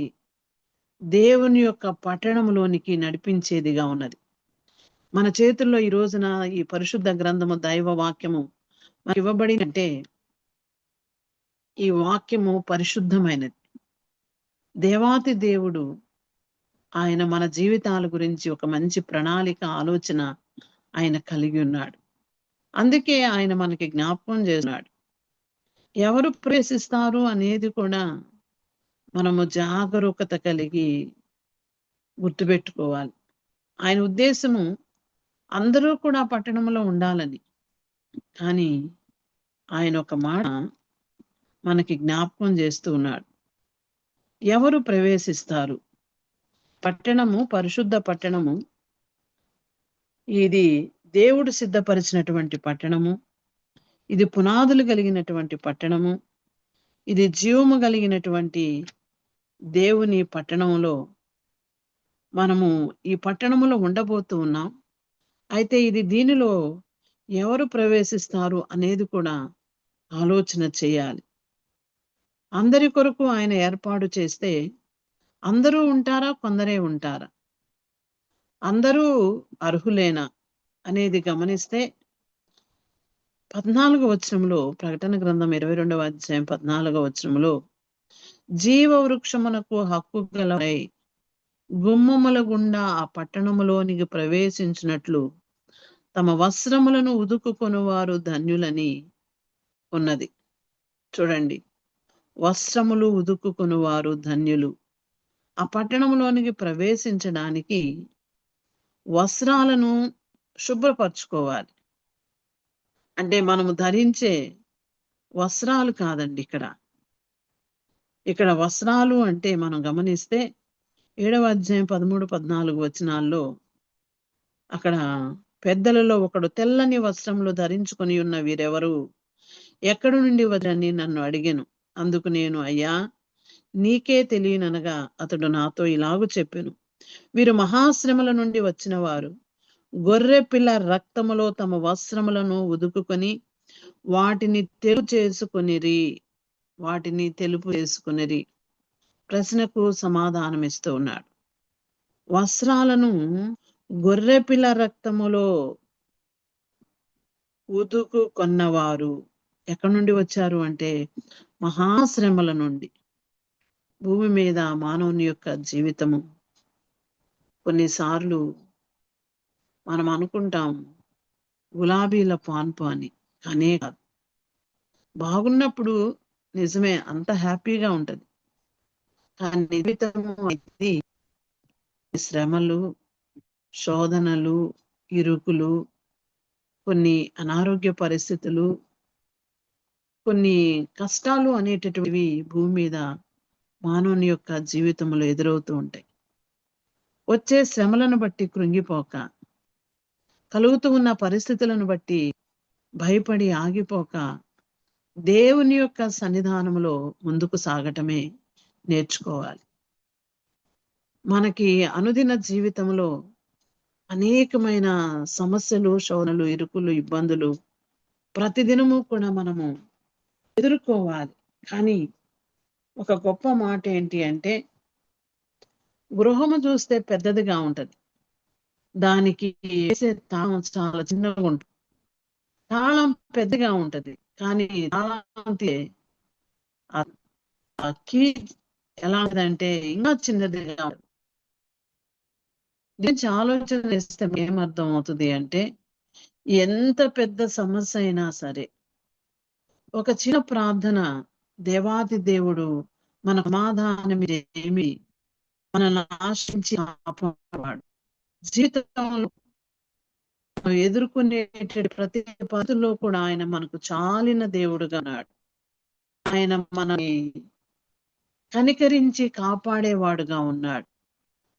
S4: దేవుని యొక్క పట్టణంలోనికి నడిపించేదిగా ఉన్నది. మన చేతుల్లో ఈ రోజున ఈ పరిశుద్ధ గ్రంథము, దైవ వాక్యము మనకి ఇవ్వబడినంటే ఈ వాక్యము పరిశుద్ధమైనది. దేవాతి దేవుడు ఆయన మన జీవితాల గురించి ఒక మంచి ప్రణాళిక, ఆలోచన ఆయన కలిగి ఉన్నాడు. అందుకే ఆయన మనకి జ్ఞాపకం చేస్తున్నాడు. ఎవరు ప్రవేశిస్తారు అనేది కూడా మనము జాగరూకత కలిగి గుర్తుపెట్టుకోవాలి. ఆయన ఉద్దేశము అందరూ కూడా పట్టణంలో ఉండాలని. కానీ ఆయన ఒక మాట మనకి జ్ఞాపకం చేస్తూ ఉన్నాడు. ఎవరు ప్రవేశిస్తారు? పట్టణము, పరిశుద్ధ పట్టణము, ఇది దేవుడు సిద్ధపరిచినటువంటి పట్టణము. ఇది పునాదులు కలిగినటువంటి పట్టణము. ఇది జీవము కలిగినటువంటి దేవుని పట్టణంలో మనము ఈ పట్టణంలో ఉండబోతూ ఉన్నాం. అయితే ఇది దీనిలో ఎవరు ప్రవేశిస్తారు అనేది కూడా ఆలోచన చేయాలి. అందరి కొరకు ఆయన ఏర్పాటు చేస్తే అందరూ ఉంటారా, కొందరే ఉంటారా? అందరూ అర్హులేనా అనేది గమనిస్తే 14వ వచనంలో, ప్రకటన గ్రంథం 22వ అధ్యాయం 14వ వచనంలో జీవ వృక్షమునకు హక్కు గలవై గుమ్మముల గుండా ఆ పట్టణములోనికి ప్రవేశించినట్లు తమ వస్త్రములను ఉదుకుకొనువారు ధన్యులని ఉన్నది. చూడండి, వస్త్రములు ఉదుకుకొనువారు ధన్యులు. ఆ పట్టణంలోనికి ప్రవేశించడానికి వస్త్రాలను శుభ్రపరచుకోవాలి. అంటే మనము ధరించే వస్త్రాలు కాదండి ఇక్కడ వస్త్రాలు అంటే మనం గమనిస్తే 7వ అధ్యాయం 13, 14 వచనాల్లో అక్కడ పెద్దలలో ఒకడు తెల్లని వస్త్రములు ధరించుకొని ఉన్న వీరెవరు, ఎక్కడి నుండి వచ్చని నన్ను అడిగెను. అందుకు నేను, అయ్యా నీకే తెలియననగా అతడు నాతో ఇలాగు చెప్పెను, వీరు మహాశ్రమల నుండి వచ్చిన వారు. గొర్రె పిల్ల రక్తములో తమ వస్త్రములను ఉదుకుకొని వాటిని తెలుపు చేసుకునిరి. ప్రశ్నకు సమాధానం ఇస్తూ ఉన్నాడు. వస్త్రాలను గొర్రె పిల్ల రక్తములో ఉదుకుకొన్నవారు ఎక్కడి నుండి వచ్చారు అంటే మహాశ్రమల నుండి. భూమి మీద మానవుని యొక్క జీవితము కొన్నిసార్లు మనం అనుకుంటాం గులాబీల పాన్పు అని, కానీ కాదు. బాగున్నప్పుడు నిజమే అంత హ్యాపీగా ఉంటది, కానీ జీవితము ఇది శ్రమలు, శోధనలు, ఇరుకులు, కొన్ని అనారోగ్య పరిస్థితులు, కొన్ని కష్టాలు అనేటటువంటివి భూమి మీద మానవుని యొక్క జీవితంలో ఎదురవుతూ ఉంటాయి. వచ్చే శ్రమలను బట్టి కృంగిపోక, కలుగుతూ ఉన్న పరిస్థితులను బట్టి భయపడి ఆగిపోక, దేవుని యొక్క సన్నిధానంలో ముందుకు సాగటమే నేర్చుకోవాలి. మనకి అనుదిన జీవితంలో అనేకమైన సమస్యలు, శోధనలు, ఇరుకులు, ఇబ్బందులు ప్రతిదినము కూడా మనము ఎదుర్కోవాలి. కానీ ఒక గొప్ప మాట ఏంటి అంటే, గృహము చూస్తే పెద్దదిగా ఉంటది, దానికి వేసే తాళం చాలా చిన్నగా ఉంటుంది. తాళం పెద్దగా ఉంటది, కానీ తాళం ఆ కీ ఎలా ఉంటదంటే ఇంకా చిన్నదిగా ఉంటుంది. దీనికి ఆలోచన చేస్తే ఏమర్థం అవుతుంది అంటే, ఎంత పెద్ద సమస్య అయినా సరే ఒక చిన్న ప్రార్థన దేవాది దేవుడు మన సమాధానం ఏమి మనల్ని ఆశ్రయించి కాపాడేవాడు. జీవితంలో ఎదుర్కొనేటువంటి ప్రతి పరిస్థితుల్లో కూడా ఆయన మనకు చాలిన దేవుడుగా ఉన్నాడు. ఆయన మనని కనికరించి కాపాడేవాడుగా ఉన్నాడు.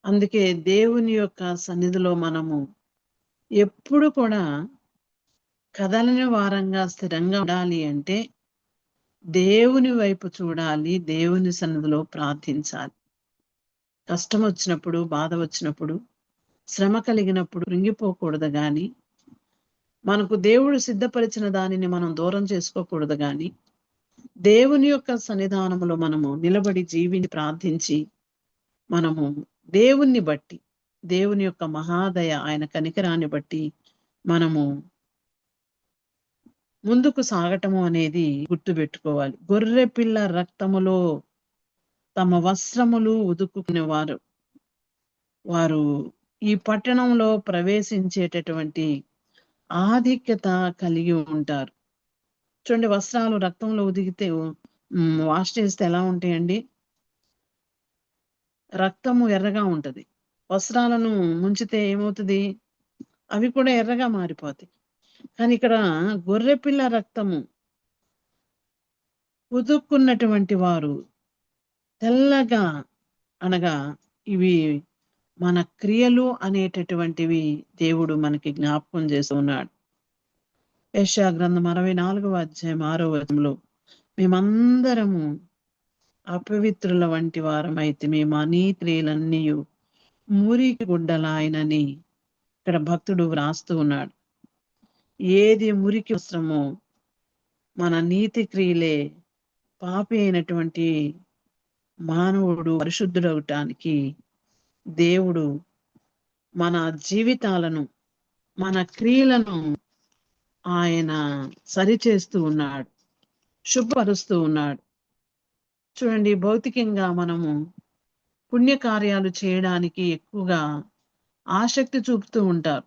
S4: అందుకే దేవుని యొక్క సన్నిధిలో మనము ఎప్పుడు కూడా కదలని వారంగా స్థిరంగా ఉండాలి అంటే దేవుని వైపు చూడాలి, దేవుని సన్నిధిలో ప్రార్థించాలి. కష్టం వచ్చినప్పుడు, బాధ వచ్చినప్పుడు, శ్రమ కలిగినప్పుడు కృంగిపోకూడదు గాని, మనకు దేవుడు సిద్ధపరిచిన దానిని మనం దూరం చేసుకోకూడదు గాని, దేవుని యొక్క సన్నిధానంలో మనము నిలబడి జీవిని ప్రార్థించి మనము దేవుణ్ణి బట్టి, దేవుని యొక్క మహాదయ, ఆయన కనికరాన్ని బట్టి మనము ముందుకు సాగటము అనేది గుర్తుపెట్టుకోవాలి. గొర్రె పిల్ల రక్తములో తమ వస్త్రములు ఉదుకునేవారు వారు ఈ పట్టణంలో ప్రవేశించేటటువంటి ఆధిక్యత కలిగి ఉంటారు. చూడండి, వస్త్రాలు రక్తంలో ఉదిగితే వాష్ చేస్తే ఎలా ఉంటాయండి? రక్తము ఎర్రగా ఉంటది. వస్త్రాలను ముంచితే ఏమవుతుంది? అవి కూడా ఎర్రగా మారిపోతాయి. కానీ ఇక్కడ గొర్రెపిల్ల రక్తము ఉదుక్కున్నటువంటి వారు తెల్లగా, అనగా ఇవి మన క్రియలు అనేటటువంటివి దేవుడు మనకి జ్ఞాపకం చేస్తున్నాడు. యెషయా గ్రంథం 64వ అధ్యాయం 6వ వచనంలో, మేమందరము అపవిత్రుల వంటి వారమైతే మేము అనీతిలన్నీ మురికి గుడ్డలాయనని ఇక్కడ భక్తుడు వ్రాస్తూ ఉన్నాడు. ఏది మురికి వస్త్రమో మన నీతి క్రియలే పాపి అయినటువంటి మానవుడు పరిశుద్ధుడవటానికి దేవుడు మన జీవితాలను, మన క్రియలను ఆయన సరిచేస్తూ ఉన్నాడు, శుభ్రపరుస్తూ ఉన్నాడు. చూడండి, భౌతికంగా మనము పుణ్యకార్యాలు చేయడానికి ఎక్కువగా ఆసక్తి చూపుతూ ఉంటారు.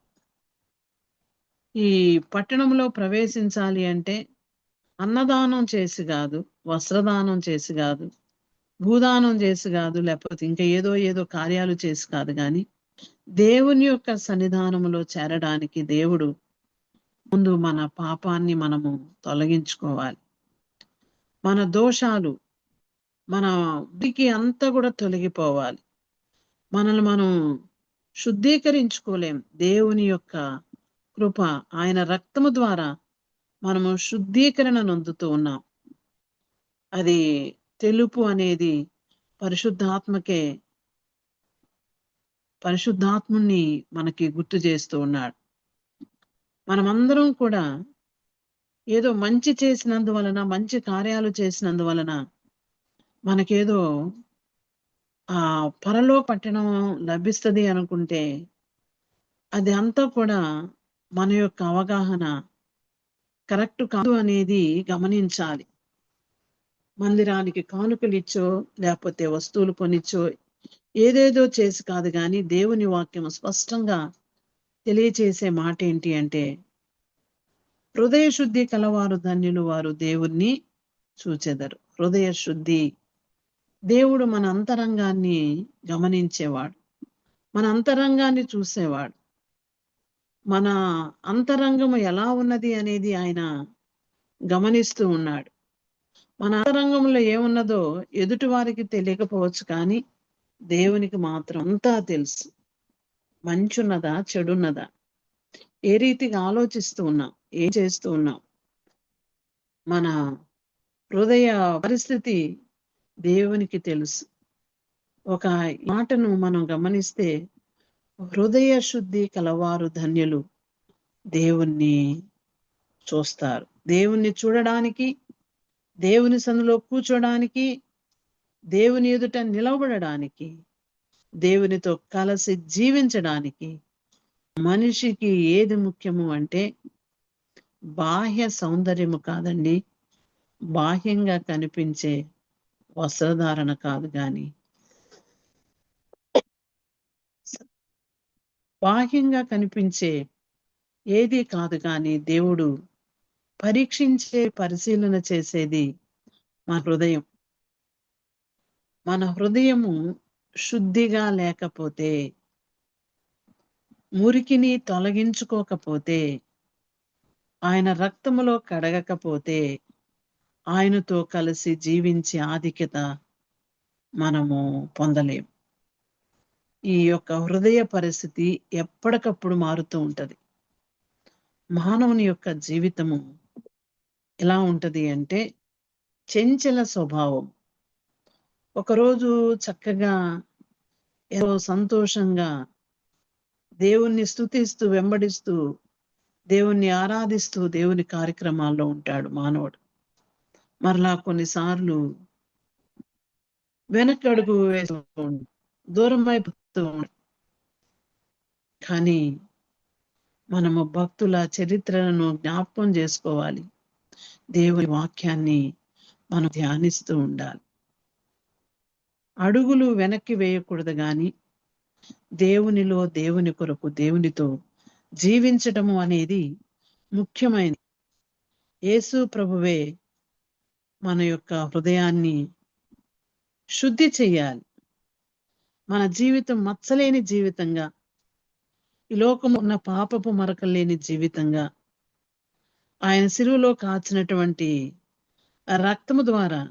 S4: ఈ పట్టణంలో ప్రవేశించాలి అంటే అన్నదానం చేసి కాదు, వస్త్రదానం చేసి కాదు, భూదానం చేసి కాదు, లేకపోతే ఇంకా ఏదో కార్యాలు చేసి కాదు, కానీ దేవుని యొక్క సన్నిధానంలో చేరడానికి దేవుడు ముందు మన పాపాన్ని మనము తొలగించుకోవాలి. మన దోషాలు, మన ఉనికి అంతా కూడా తొలగిపోవాలి. మనల్ని మనం శుద్ధీకరించుకోలేం. దేవుని యొక్క కృప, ఆయన రక్తము ద్వారా మనము శుద్ధీకరణ నొందుతూ ఉన్నాం. అది తెలుపు అనేది పరిశుద్ధాత్ముని మనకి గుర్తు చేస్తూ ఉన్నాడు. మనమందరం కూడా ఏదో మంచి చేసినందువలన, మంచి కార్యాలు చేసినందువలన మనకేదో పరలోక పట్టణం లభిస్తుంది అనుకుంటే అది అంతా కూడా మన యొక్క అవగాహన కరెక్ట్ కాదు అనేది గమనించాలి. మందిరానికి కానుకలు ఇచ్చో, లేకపోతే వస్తువులు కొనిచ్చో, ఏదేదో చేసి కాదు, కానీ దేవుని వాక్యం స్పష్టంగా తెలియచేసే మాట ఏంటి అంటే, హృదయ శుద్ధి కలవారు ధన్యులు, వారు దేవుణ్ణి చూచెదరు. హృదయ శుద్ధి, దేవుడు మన అంతరంగాన్ని గమనించేవాడు, మన అంతరంగాన్ని చూసేవాడు. మన అంతరంగము ఎలా ఉన్నది అనేది ఆయన గమనిస్తూ ఉన్నాడు. మన అంతరంగంలో ఏమున్నదో ఎదుటి వారికి తెలియకపోవచ్చు, కానీ దేవునికి మాత్రం అంతా తెలుసు. మంచున్నదా, చెడున్నదా, ఏ రీతిగా ఆలోచిస్తూ ఉన్నాం, ఏం చేస్తూ ఉన్నాం, మన హృదయ పరిస్థితి దేవునికి తెలుసు. ఒక మాటను మనం గమనిస్తే, హృదయ శుద్ధి కలవారు ధన్యులు, దేవుణ్ణి చూస్తారు. దేవుణ్ణి చూడడానికి, దేవుని సన్నిధిలో కూర్చోడానికి, దేవుని ఎదుట నిలబడడానికి, దేవునితో కలిసి జీవించడానికి మనిషికి ఏది ముఖ్యము అంటే బాహ్య సౌందర్యము కాదండి, బాహ్యంగా కనిపించే వస్త్రధారణ కాదు, కానీ బాహ్యంగా కనిపించే ఏది కాదు, కానీ దేవుడు పరీక్షించే, పరిశీలన చేసేది మన హృదయం. మన హృదయము శుద్ధిగా లేకపోతే, మురికిని తొలగించుకోకపోతే, ఆయన రక్తములో కడగకపోతే, ఆయనతో కలిసి జీవించే ఆధిక్యత మనము పొందలేము. ఈ యొక్క హృదయ పరిస్థితి ఎప్పటికప్పుడు మారుతూ ఉంటది. మానవుని యొక్క జీవితము ఎలా ఉంటది అంటే చంచల స్వభావం. ఒకరోజు చక్కగా ఏదో సంతోషంగా దేవుణ్ణి స్తుతిస్తూ, వెంబడిస్తూ, దేవుణ్ణి ఆరాధిస్తూ దేవుని కార్యక్రమాల్లో ఉంటాడు మానవుడు. మరలా కొన్నిసార్లు వెనకడుగు వేస్తూ దూరం అయిపోతూ. కానీ మనము భక్తుల చరిత్రలను జ్ఞాపకం చేసుకోవాలి. దేవుని వాక్యాన్ని మనం ధ్యానిస్తూ ఉండాలి. అడుగులు వెనక్కి వేయకూడదు, కానీ దేవునిలో, దేవుని కొరకు, దేవునితో జీవించటము అనేది ముఖ్యమైనది. యేసు ప్రభువే మన యొక్క హృదయాన్ని శుద్ధి చెయ్యాలి. మన జీవితం మచ్చలేని జీవితంగా, ఈ లోకం ఉన్న పాపపు మరకలు లేని జీవితంగా, ఆయన శిలువలో కాచినటువంటి రక్తము ద్వారా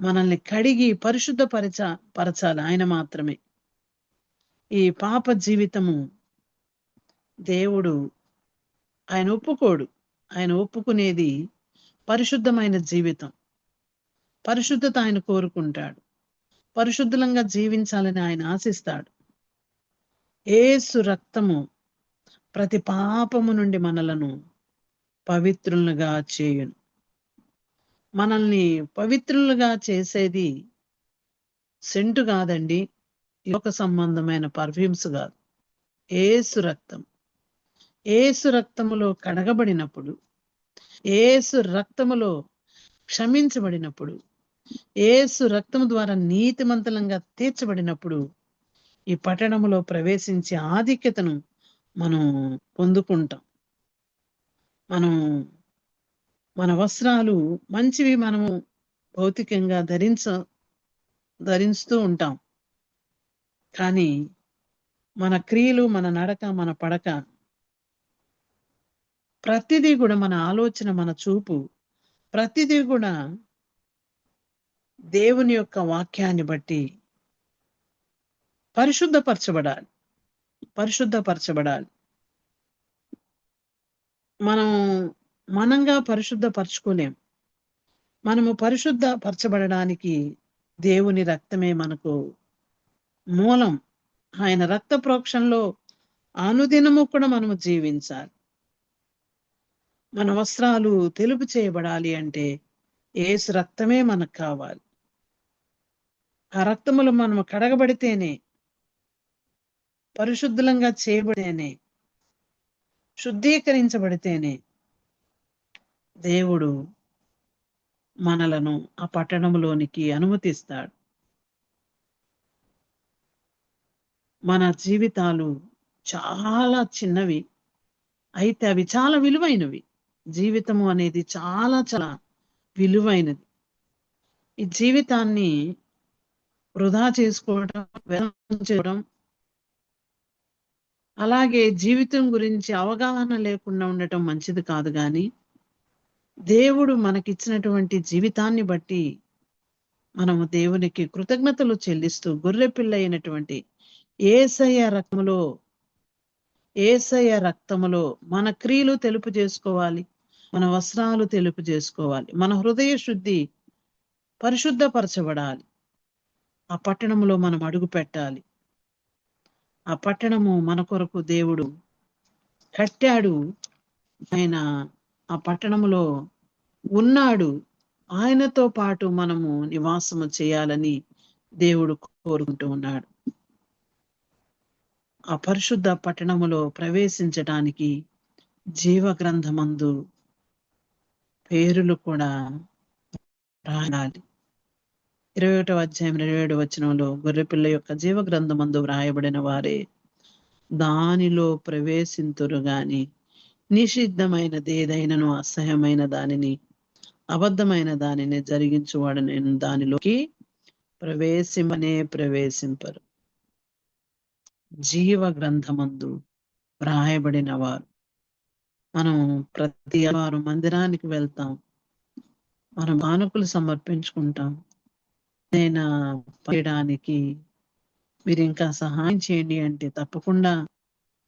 S4: మనల్ని కడిగి పరచాలి ఆయన మాత్రమే. ఈ పాప జీవితము దేవుడు ఆయన ఒప్పుకోడు. ఆయన ఒప్పుకునేది పరిశుద్ధమైన జీవితం. పరిశుద్ధత ఆయన కోరుకుంటాడు. పరిశుద్ధంగా జీవించాలని ఆయన ఆశిస్తాడు. యేసు రక్తము ప్రతి పాపము నుండి మనలను పవిత్రులుగా చేయును. మనల్ని పవిత్రులుగా చేసేది సెంటు కాదండి, లోక సంబంధమైన పర్ఫ్యూమ్స్ కాదు, యేసు రక్తం. యేసు రక్తములో కడగబడినప్పుడు, యేసు రక్తములో క్షమించబడినప్పుడు, యేసు రక్తము ద్వారా నీతిమంతులంగా తీర్చబడినప్పుడు ఈ పట్టణములో ప్రవేశించే ఆధిక్యతను మనం పొందుకుంటాం. మనం మన వస్త్రాలు మంచివి మనము భౌతికంగా ధరిస్తూ ఉంటాం. కానీ మన క్రియలు, మన నడక, మన పడక, ప్రతిదీ కూడా, మన ఆలోచన, మన చూపు, ప్రతిదీ కూడా దేవుని యొక్క వాక్యాన్ని బట్టి పరిశుద్ధపరచబడాలి. మనంగా పరిశుద్ధపరచుకోలేం. మనము పరిశుద్ధపరచబడడానికి దేవుని రక్తమే మనకు మూలం. ఆయన రక్త ప్రోక్షణలో అనుదినము కూడా మనము జీవించాలి. మన వస్త్రాలు తెలుపు చేయబడాలి అంటే యేసు రక్తమే మనకు కావాలి. ఆ రక్తములో మనము కడగబడితేనే, పరిశుద్ధంగా చేయబడితేనే, శుద్ధీకరించబడితేనే దేవుడు మనలను ఆ పట్టణంలోనికి అనుమతిస్తాడు. మన జీవితాలు చాలా చిన్నవి, అయితే అవి చాలా విలువైనవి. జీవితము అనేది చాలా చాలా విలువైనది. ఈ జీవితాన్ని వృధా చేసుకోవడం, వ్యర్థం చేయడం, అలాగే జీవితం గురించి అవగాహన లేకుండా ఉండటం మంచిది కాదు. కానీ దేవుడు మనకిచ్చినటువంటి జీవితాన్ని బట్టి మనము దేవునికి కృతజ్ఞతలు చెల్లిస్తూ గొర్రెపిల్ల అయినటువంటి యేసయ్య రక్తములో మన క్రియలు తెలుపు చేసుకోవాలి, మన వస్త్రాలు తెలుపు చేసుకోవాలి, మన హృదయ శుద్ధి పరిశుద్ధపరచబడాలి. ఆ పట్టణంలో మనం అడుగు పెట్టాలి. ఆ పట్టణము మన కొరకు దేవుడు కట్టాడు. ఆయన ఆ పట్టణములో ఉన్నాడు. ఆయనతో పాటు మనము నివాసము చేయాలని దేవుడు కోరుకుంటూ ఉన్నాడు. ఆ పరిశుద్ధ పట్టణములో ప్రవేశించడానికి జీవ గ్రంథమందు పేరులు కూడా రాయాలి. 21వ అధ్యాయం 27వ వచనంలో గొర్రెపిల్ల యొక్క జీవ గ్రంథమందు వ్రాయబడిన వారే దానిలో ప్రవేశింతురు గాని నిషిద్ధమైనది ఏదైనను, అసహ్యమైన దానిని, అబద్ధమైన దానిని జరిగించువాడు నేను దానిలోకి ప్రవేశింపరు. జీవ గ్రంథమందు వ్రాయబడిన వారు. మనం ప్రతి వారం మందిరానికి వెళ్తాం, మనం కానుకలు సమర్పించుకుంటాం. నేను చేయడానికి మీరు ఇంకా సహాయం చేయండి అంటే తప్పకుండా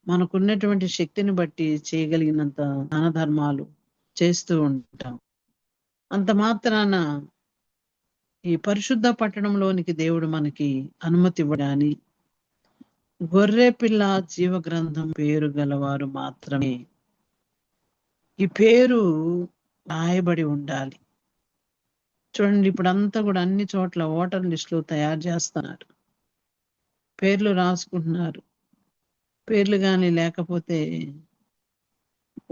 S4: మనకున్నటువంటి శక్తిని బట్టి చేయగలిగినంత దాన ధర్మాలు చేస్తూ ఉంటాం. అంత మాత్రాన ఈ పరిశుద్ధ పట్టణంలోనికి దేవుడు మనకి అనుమతి ఇవ్వడాని గొర్రె పిల్ల జీవ గ్రంథం పేరు గలవారు మాత్రమే ఈ పేరు రాయబడి ఉండాలి. చూడండి, ఇప్పుడు అంతా కూడా అన్ని చోట్ల ఓటర్ లిస్టులు తయారు చేస్తున్నారు, పేర్లు రాసుకుంటున్నారు. పేర్లు కానీ లేకపోతే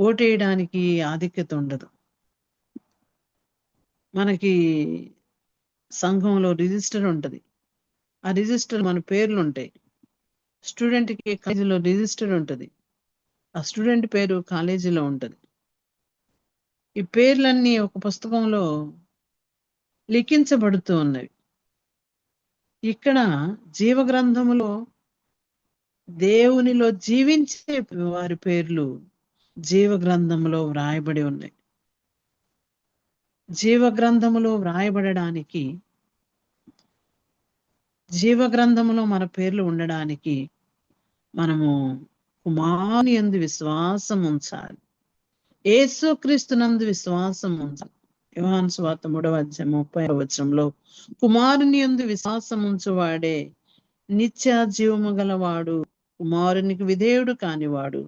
S4: ఓటేయడానికి ఆధిక్యత ఉండదు. మనకి సంఘంలో రిజిస్టర్ ఉంటుంది, ఆ రిజిస్టర్ మన పేర్లు ఉంటాయి. స్టూడెంట్కి కాలేజీలో రిజిస్టర్ ఉంటుంది, ఆ స్టూడెంట్ పేరు కాలేజీలో ఉంటుంది. ఈ పేర్లన్నీ ఒక పుస్తకంలో లిఖించబడుతూ ఉన్నవి. ఇక్కడ జీవ గ్రంథములో దేవునిలో జీవించే వారి పేర్లు జీవ గ్రంథములో వ్రాయబడి ఉన్నాయి. జీవ గ్రంథములో వ్రాయబడడానికి, జీవ గ్రంథములో మన పేర్లు ఉండడానికి మనము కుమారుని యందు విశ్వాసం ఉంచాలి, యేసుక్రీస్తునందు విశ్వాసం ఉంచాలి. యోహాను సువార్త 3వ అధ్యాయం 30వ వచనంలో కుమారుని యందు విశ్వాసం ఉంచువాడే నిత్య జీవము గలవాడు, కుమారునికి విధేయుడు కానివాడు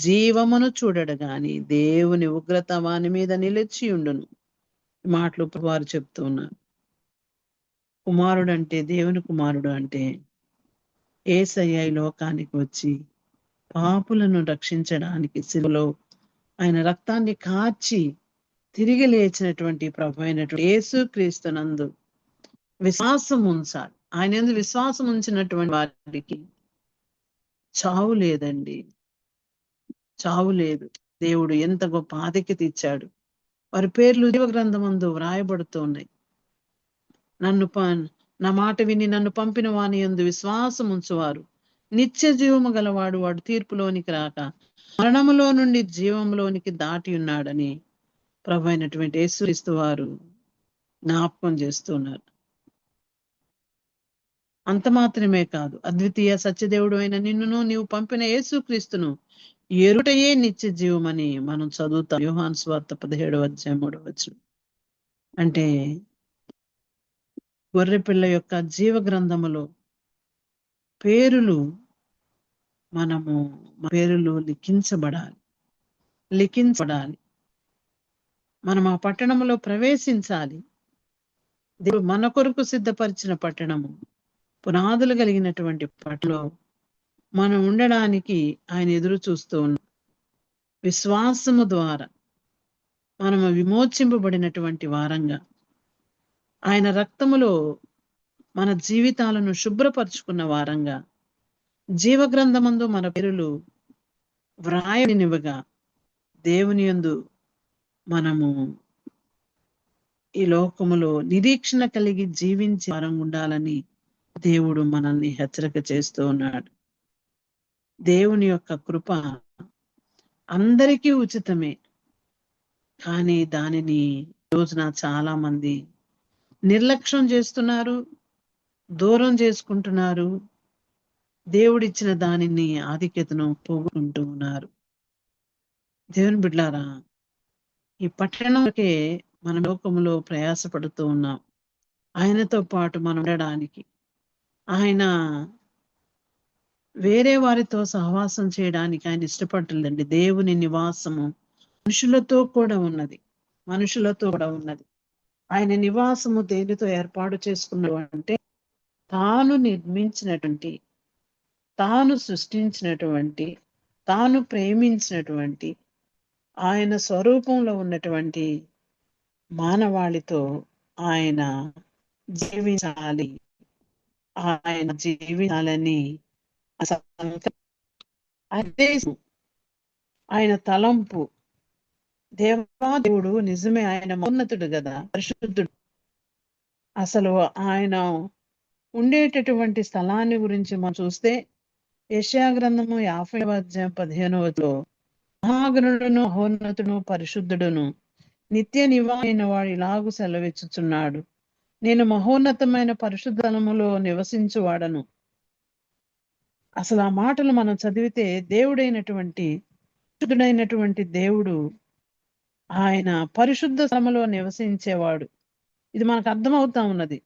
S4: జీవమును చూడడు గాని దేవుని ఉగ్రత వాని మీద నిలిచి ఉండును. మాటలు వారు చెప్తూ ఉన్నారు. కుమారుడు అంటే, దేవుని కుమారుడు అంటే యేసయ్య ఈ లోకానికి వచ్చి పాపులను రక్షించడానికి శిలువలో ఆయన రక్తాన్ని కార్చి తిరిగి లేచినటువంటి ప్రభు అయినటువంటి యేసు క్రీస్తునందు విశ్వాసం ఉంచాలి. ఆయన యందు విశ్వాసం ఉంచినటువంటి వారికి చావు లేదండి, చావు లేదు. దేవుడు ఎంత గొప్ప ఆధిక్యత ఇచ్చాడు. వారి పేర్లు జీవ గ్రంథమందు వ్రాయబడుతూ ఉన్నాయి. నా మాట విని నన్ను పంపిన వాని యందు విశ్వాసం ఉంచువారు నిత్య జీవము గలవాడు, వాడు తీర్పులోనికి రాక మరణములో నుండి జీవంలోనికి దాటి ఉన్నాడని ప్రభు అయినటువంటి యేసుక్రీస్తు వారు జ్ఞాపకం చేస్తున్నారు. అంత మాత్రమే కాదు, అద్వితీయ సత్యదేవుడు అయిన నిన్నును నీవు పంపిన యేసుక్రీస్తును ఎరుటయే నిత్య జీవమని మనం చదువుతాం. యోహాను సువార్త 17:3. అంటే గొర్రెపిల్ల యొక్క జీవ గ్రంథములో పేరులు పేరులు లిఖించబడాలి. మనం ఆ పట్టణంలో ప్రవేశించాలి. దేవుడు మన కొరకు సిద్ధపరిచిన పట్టణము, పునాదులు కలిగినటువంటి పట్టణంలో మనం ఉండడానికి ఆయన ఎదురు చూస్తూ ఉన్నాం. విశ్వాసము ద్వారా మనము విమోచింపబడినటువంటి వారంగా, ఆయన రక్తములో మన జీవితాలను శుభ్రపరుచుకున్న వారంగా, జీవగ్రంథమందు మన పేరులు వ్రాయనివ్వగా దేవుని యందు మనము ఈ లోకములో నిరీక్షణ కలిగి జీవించే వారం ఉండాలని దేవుడు మనల్ని హెచ్చరిక చేస్తూ ఉన్నాడు. దేవుని యొక్క కృప అందరికీ ఉచితమే, కానీ దానిని రోజున చాలా మంది నిర్లక్ష్యం చేస్తున్నారు, దూరం చేసుకుంటున్నారు. దేవుడిచ్చిన దానిని ఆధిక్యతను పోగొట్టుకుంటూ ఉన్నారు. దేవుని బిడ్డలారా, ఈ పట్టణంకే మన లోకములో ప్రయాసపడుతూ ఉన్నాం. ఆయనతో పాటు మనం ఉండడానికి, ఆయన వేరే వారితో సహవాసం చేయడానికి ఆయన ఇష్టపడలేదండి. దేవుని నివాసము మనుషులతో కూడా ఉన్నది. ఆయన నివాసము దేనితో ఏర్పాటు చేసుకున్నాడు అంటే, తాను నిర్మించినటువంటి, తాను సృష్టించినటువంటి, తాను ప్రేమించినటువంటి, ఆయన స్వరూపంలో ఉన్నటువంటి మానవాళితో ఆయన జీవించాలని ఆయన తలంపు. దేవాదేవుడు నిజమే, ఆయన మహోన్నతుడు కదా, పరిశుద్ధుడు. అసలు ఆయన ఉండేటటువంటి స్థలాన్ని గురించి మనం చూస్తే యెషయా గ్రంథము 50:15 మహాగణుడును మహోన్నతుడును పరిశుద్ధుడును నిత్య నివాసైన వాడు ఇలాగు సెలవిచ్చుచున్నాడు, నేను మహోన్నతమైన పరిశుద్ధ స్థలములో నివసించువాడను. అసలు ఆ మాటలు మనం చదివితే దేవుడైనటువంటి పరిశుద్ధుడైనటువంటి దేవుడు ఆయన పరిశుద్ధ స్థలములో నివసించేవాడు. ఇది మనకు అర్థమవుతా ఉన్నది.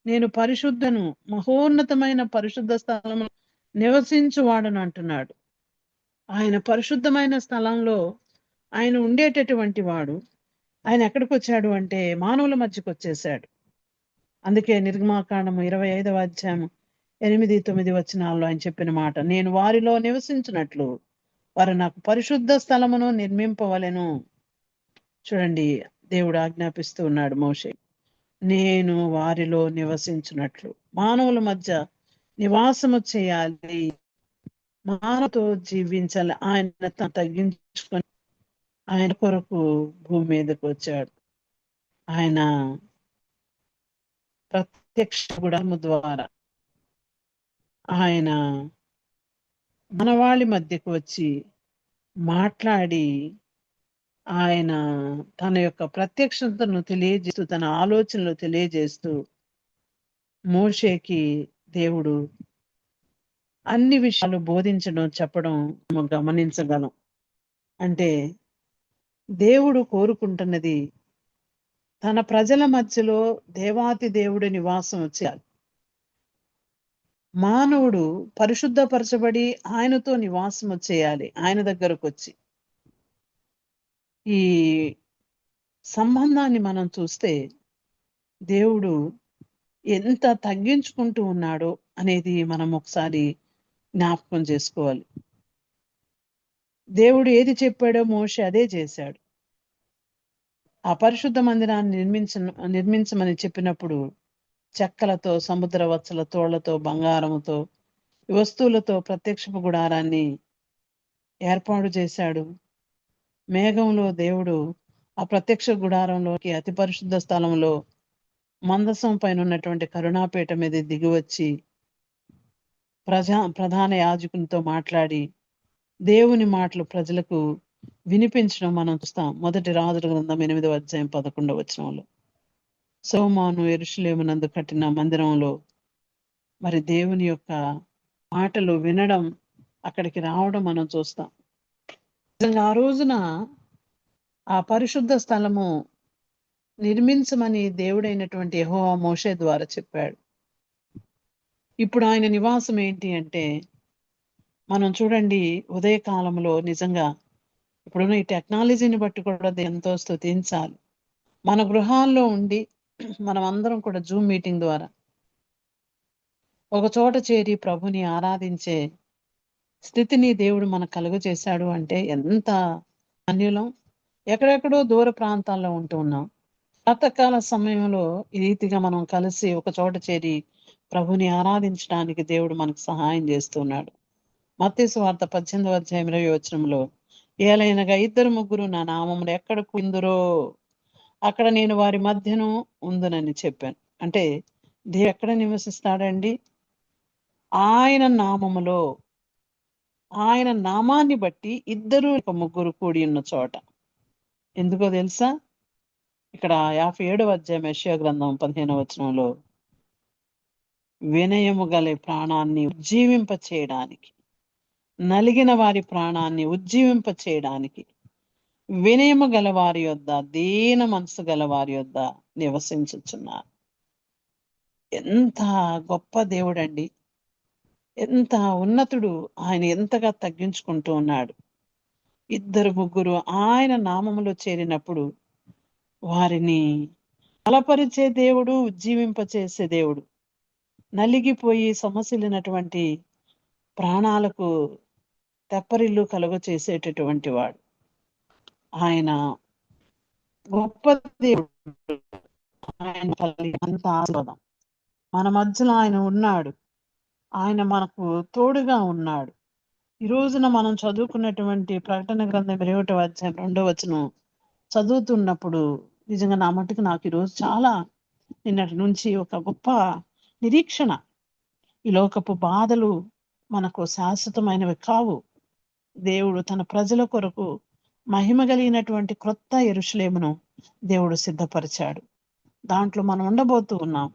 S4: నేను పరిశుద్ధను, మహోన్నతమైన పరిశుద్ధ స్థలంలో నివసించువాడను అంటున్నాడు. ఆయన పరిశుద్ధమైన స్థలంలో ఆయన ఉండేటటువంటి వాడు. ఆయన ఎక్కడికి వచ్చాడు అంటే మానవుల మధ్యకు వచ్చేసాడు. అందుకే నిర్గమాకాండము 25:8-9 ఆయన చెప్పిన మాట, నేను వారిలో నివసించినట్లు వారు నాకు పరిశుద్ధ స్థలమును నిర్మింపవలెను. చూడండి, దేవుడు ఆజ్ఞాపిస్తూ ఉన్నాడు మోషే, నేను వారిలో నివసించినట్లు, మానవుల మధ్య నివాసము చేయాలి, మానవుతో జీవించాలి. ఆయన తగ్గించుకొని ఆయన కొరకు భూమి మీదకు వచ్చాడు. ఆయన ప్రత్యక్ష గుడారము ద్వారా ఆయన మనవాళి మధ్యకు వచ్చి మాట్లాడి, ఆయన తన యొక్క ప్రత్యక్షతను తెలియజేస్తూ, తన ఆలోచనలు తెలియజేస్తూ మోషేకి దేవుడు అన్ని విషయాలు బోధించడం, చెప్పడం మనం గమనించగలం. అంటే దేవుడు కోరుకుంటున్నది తన ప్రజల మధ్యలో దేవాతి దేవుడి నివాసం వచ్చేయాలి. మానవుడు పరిశుద్ధపరచబడి ఆయనతో నివాసం వచ్చేయాలి. ఆయన దగ్గరకు వచ్చి ఈ సంబంధాన్ని మనం చూస్తే దేవుడు ఎంత తగ్గించుకుంటూ ఉన్నాడో అనేది మనం ఒకసారి జ్ఞాపకం చేసుకోవాలి. దేవుడు ఏది చెప్పాడో మోషే అదే చేశాడు. ఆ పరిశుద్ధ మందిరాన్ని నిర్మించమని చెప్పినప్పుడు చెక్కలతో, సముద్ర వత్సల తోళ్లతో, బంగారముతో, ఈ వస్తువులతో ప్రత్యక్షపు గుడారాన్ని ఏర్పాటు చేశాడు. మేఘంలో దేవుడు ఆ ప్రత్యక్ష గుడారంలోకి అతి పరిశుద్ధ స్థలంలో మందసం పైన ఉన్నటువంటి కరుణాపీఠ మీద దిగివచ్చి ప్రధాన యాజకునితో మాట్లాడి దేవుని మాటలు ప్రజలకు వినిపించడం మనం చూస్తాం. 1 రాజుల గ్రంథం 8వ అధ్యాయం 11వ వచనంలో సొలొమోను యెరూషలేమునందు కట్టిన మందిరంలో మరి దేవుని యొక్క మాటలు వినడం, అక్కడికి రావడం మనం చూస్తాం. నిజంగా ఆ రోజున ఆ పరిశుద్ధ స్థలము నిర్మించమని దేవుడైనటువంటి యెహోవా మోషే ద్వారా చెప్పాడు. ఇప్పుడు ఆయన నివాసం ఏంటి అంటే, మనం చూడండి ఉదయకాలంలో నిజంగా ఇప్పుడున్న ఈ టెక్నాలజీని బట్టి కూడా ఎంతో స్తుతించాలి. మన గృహాల్లో ఉండి మనం అందరం కూడా జూమ్ మీటింగ్ ద్వారా ఒక చోట చేరి ప్రభుని ఆరాధించే స్థితిని దేవుడు మనకు కలుగజేశాడు అంటే ఎంత అన్యులం. ఎక్కడెక్కడో దూర ప్రాంతాల్లో ఉంటూ ఉన్నాం. ప్రాతకాల సమయంలో ఈ రీతిగా మనం కలిసి ఒక చోట చేరి ప్రభుని ఆరాధించడానికి దేవుడు మనకు సహాయం చేస్తున్నాడు. మత్తయి సువార్త 18వ అధ్యాయం 20వ వచనంలో ఏలైనగా 2-3 నా నామములో ఎక్కడ కుందురో అక్కడ నేను వారి మధ్యను ఉందునని చెప్పాను. అంటే దేవుడు ఎక్కడ నివసిస్తాడండి? ఆయన నామములో, ఆయన నామాన్ని బట్టి 2-3 కూడి ఉన్న చోట. ఎందుకో తెలుసా? ఇక్కడ 57వ అధ్యాయం యెషయా గ్రంథం 15వ వచనంలో వినయము గల ప్రాణాన్ని ఉజ్జీవింప చేయడానికి, నలిగిన వారి ప్రాణాన్ని ఉజ్జీవింప చేయడానికి, వినయము గల వారి యొద్ద, దీన మనసు గల వారి యొద్ద నివసించుచున్నారు. ఎంత గొప్ప దేవుడండి, ఎంత ఉన్నతుడు. ఆయన ఎంతగా తగ్గించుకుంటూ ఉన్నాడు. 2-3 ఆయన నామములో చేరినప్పుడు వారిని బలపరిచే దేవుడు, ఉజ్జీవింపచేసే దేవుడు. నలిగిపోయి సమస్యలైనటువంటి ప్రాణాలకు తెప్పరిల్లు కలుగ చేసేటటువంటి వాడు. ఆయన గొప్ప దేవుడు. ఆయన అంత ఆస్వాదం. మన మధ్యలో ఆయన ఉన్నాడు. ఆయన మనకు తోడుగా ఉన్నాడు. ఈ రోజున మనం చదువుకున్నటువంటి ప్రకటన గ్రంథం 21వ అధ్యాయం 2వ వచనం చదువుతున్నప్పుడు నిజంగా నా మటుకు నాకు ఈరోజు చాలా నిన్నటి నుంచి ఒక గొప్ప నిరీక్షణ. ఈ లోకపు బాధలు మనకు శాశ్వతమైనవి కావు. దేవుడు తన ప్రజల కొరకు మహిమ కలిగినటువంటి క్రొత్త యెరూషలేమును దేవుడు సిద్ధపరిచాడు. దాంట్లో మనం ఉండబోతూ ఉన్నాం.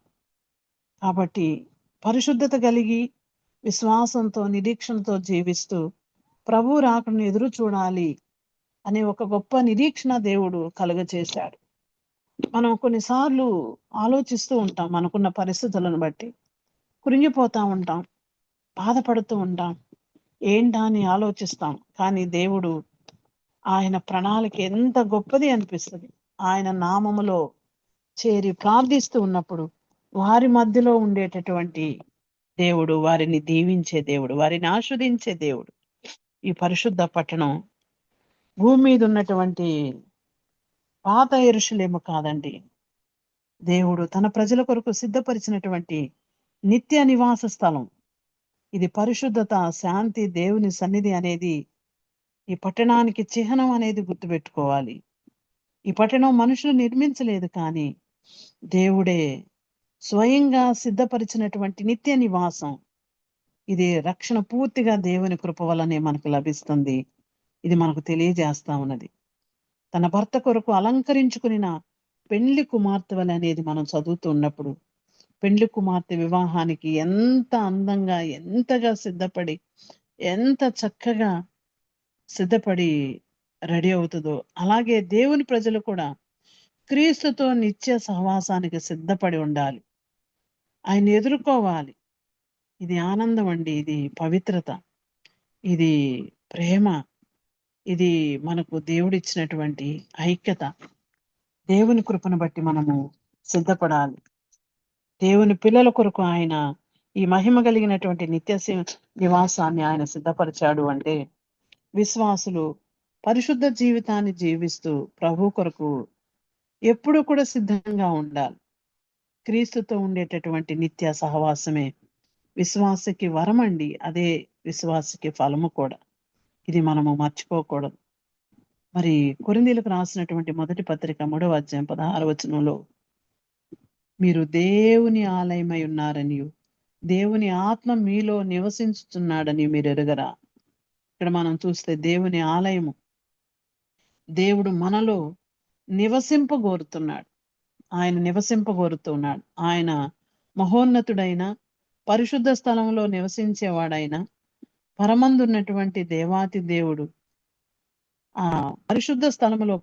S4: కాబట్టి పరిశుద్ధత కలిగి విశ్వాసంతో, నిరీక్షణతో జీవిస్తూ ప్రభు రాకడను ఎదురు చూడాలి అనే ఒక గొప్ప నిరీక్షణ దేవుడు కలుగచేశాడు. మనం కొన్నిసార్లు ఆలోచిస్తూ ఉంటాం, మనకున్న పరిస్థితులను బట్టి కృంగిపోతా ఉంటాం, బాధపడుతూ ఉంటాం, ఏంటా అని ఆలోచిస్తాం. కానీ దేవుడు, ఆయన ప్రణాళిక ఎంత గొప్పది అనిపిస్తుంది. ఆయన నామములో చేరి ప్రార్థిస్తూ ఉన్నప్పుడు వారి మధ్యలో ఉండేటటువంటి దేవుడు, వారిని దీవించే దేవుడు, వారిని ఆస్వాదించే దేవుడు. ఈ పరిశుద్ధ పట్టణం భూమి మీద ఉన్నటువంటి పాత యెరూషలేము కాదండి. దేవుడు తన ప్రజల కొరకు సిద్ధపరిచినటువంటి నిత్య నివాస స్థలం. ఇది పరిశుద్ధత, శాంతి, దేవుని సన్నిధి అనేది ఈ పట్టణానికి చిహ్నం అనేది గుర్తుపెట్టుకోవాలి. ఈ పట్టణం మనుషులు నిర్మించలేదు, కానీ దేవుడే స్వయంగా సిద్ధపరిచినటువంటి నిత్య నివాసం. ఇది రక్షణ పూర్తిగా దేవుని కృప వల్లనే మనకు లభిస్తుంది. ఇది మనకు తెలియజేస్తా ఉన్నది. తన భర్త కొరకు అలంకరించుకున్న పెండ్లి కుమార్తె వలె అనేది మనం చదువుతూ ఉన్నప్పుడు, పెండ్లి కుమార్తె వివాహానికి ఎంత అందంగా, ఎంతగా సిద్ధపడి, ఎంత చక్కగా సిద్ధపడి రెడీ అవుతుందో, అలాగే దేవుని ప్రజలు కూడా క్రీస్తుతో నిత్య సహవాసానికి సిద్ధపడి ఉండాలి. ఆయన ఎదుర్కోవాలి. ఇది ఆనందం అండి, ఇది పవిత్రత, ఇది ప్రేమ, ఇది మనకు దేవుడిచ్చినటువంటి ఐక్యత. దేవుని కృపను బట్టి మనము సిద్ధపడాలి. దేవుని పిల్లల కొరకు ఆయన ఈ మహిమ కలిగినటువంటి నిత్య నివాసాన్ని ఆయన సిద్ధపరిచాడు అంటే, విశ్వాసులు పరిశుద్ధ జీవితాన్ని జీవిస్తూ ప్రభు కొరకు ఎప్పుడు కూడా సిద్ధంగా ఉండాలి. క్రీస్తుతో ఉండేటటువంటి నిత్య సహవాసమే విశ్వాసకి వరమండి. అదే విశ్వాసకి ఫలము కూడా. ఇది మనము మర్చిపోకూడదు. మరి కొరింథీయులకు రాసినటువంటి మొదటి పత్రిక 3వ అధ్యాయం 16వ వచనంలో మీరు దేవుని ఆలయమై ఉన్నారనియు దేవుని ఆత్మ మీలో నివసించుతున్నాడని మీరు ఎరుగరా. ఇక్కడ మనం చూస్తే దేవుని ఆలయము, దేవుడు మనలో నివసింపగోరుతున్నాడు. ఆయన నివసింపగోరుతున్నాడు. ఆయన మహోన్నతుడైన పరిశుద్ధ స్థలంలో నివసించేవాడైన పరమందున్నటువంటి దేవాతి దేవుడు ఆ పరిశుద్ధ స్థలములో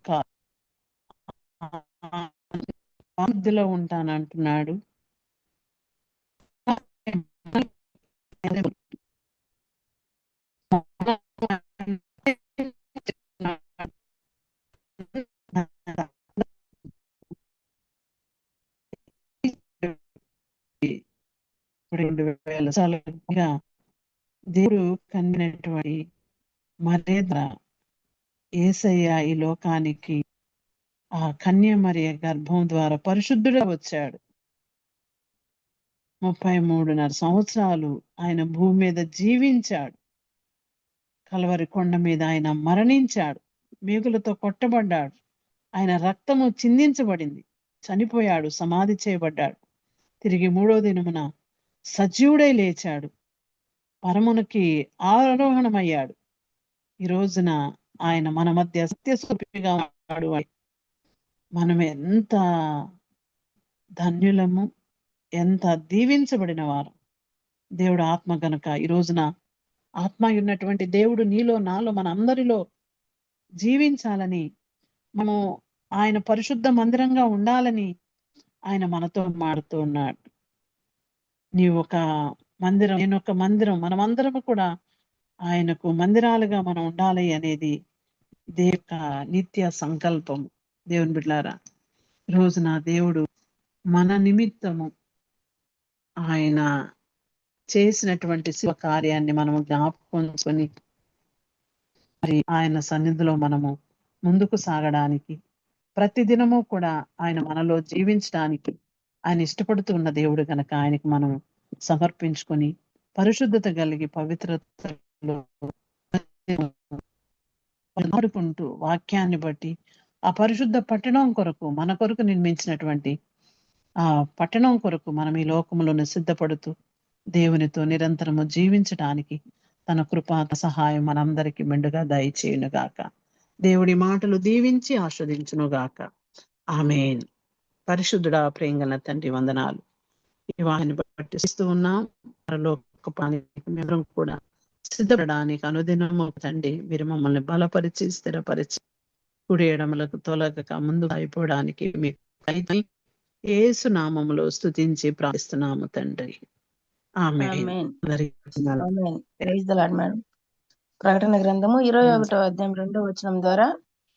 S4: మధ్యలో ఉంటానంటున్నాడు. ఇప్పుడు 2000 సంవత్సరాలుగా దేవుడు కనినటువంటి మర్యాద యేసయ్య ఈ లోకానికి ఆ కన్య మరియ గర్భం ద్వారా పరిశుద్ధుడా వచ్చాడు. 33.5 సంవత్సరాలు ఆయన భూమి మీద జీవించాడు. కల్వరి కొండ మీద ఆయన మరణించాడు. మేకులతో కొట్టబడ్డాడు. ఆయన రక్తము చిందించబడింది. చనిపోయాడు, సమాధి చేయబడ్డాడు. తిరిగి 3వ దినమున సజీవుడై లేచాడు. పరమునికి ఆరోహణమయ్యాడు. ఈ రోజున ఆయన మన మధ్య సత్యస్వరూపిగా ఉన్నాడు. మనం ఎంత ధన్యులము, ఎంత దీవించబడిన వారు. దేవుడు ఆత్మ గనుక ఈ రోజున ఆత్మ ఉన్నటువంటి దేవుడు నీలో నాలో మన అందరిలో జీవించాలని, మనం ఆయన పరిశుద్ధ మందిరంగా ఉండాలని ఆయన మనతో మాడుతూ ఉన్నాడు. నీవు ఒక మందిరం, నేను ఒక మందిరం, మనమందరము కూడా ఆయనకు మందిరాలుగా మనం ఉండాలి అనేది దేవుని యొక్క నిత్య సంకల్పం. దేవుని బిడ్డలారా, రోజున దేవుడు మన నిమిత్తము ఆయన చేసినటువంటి శివ కార్యాన్ని మనము జ్ఞాపకం, మరి ఆయన సన్నిధిలో మనము ముందుకు సాగడానికి, ప్రతిదినము కూడా ఆయన మనలో జీవించడానికి ఆయన ఇష్టపడుతున్న దేవుడు గనక ఆయనకు మనం సమర్పించుకొని పరిశుద్ధత కలిగి పవిత్రతలో ఆడుకుంటూ వాక్యాన్ని బట్టి ఆ పరిశుద్ధ పట్టణం కొరకు, మన కొరకు నిర్మించినటువంటి ఆ పట్టణం కొరకు మనం ఈ లోకంలోనే సిద్ధపడుతూ దేవునితో నిరంతరము జీవించడానికి తన కృపా సహాయం మనందరికీ మెండుగా దయచేయును గాక. దేవుడి మాటలు దీవించి ఆస్వాదించును గాక. ఆమేన్. పరిశుద్ధుడా, ప్రేంగల తండ్రి, వందనాలు. ఈ వాహిని బట్టి ఇస్తూ ఉన్నాం. మేమందరం కూడా సిద్ధపడడానికి అనుదినము తండ్రి మీరు మమ్మల్ని బలపరిచి స్థిరపరిచి కుడి ఎడమలకు తొలగక ముందు అయిపోవడానికి మీకు యేసు నామములో స్తుతించి ప్రార్థిస్తున్నాము తండ్రి. ఆమేన్.
S5: మేడం. ప్రకటన గ్రంథము 21వ అధ్యాయం 2వ వచనం ద్వారా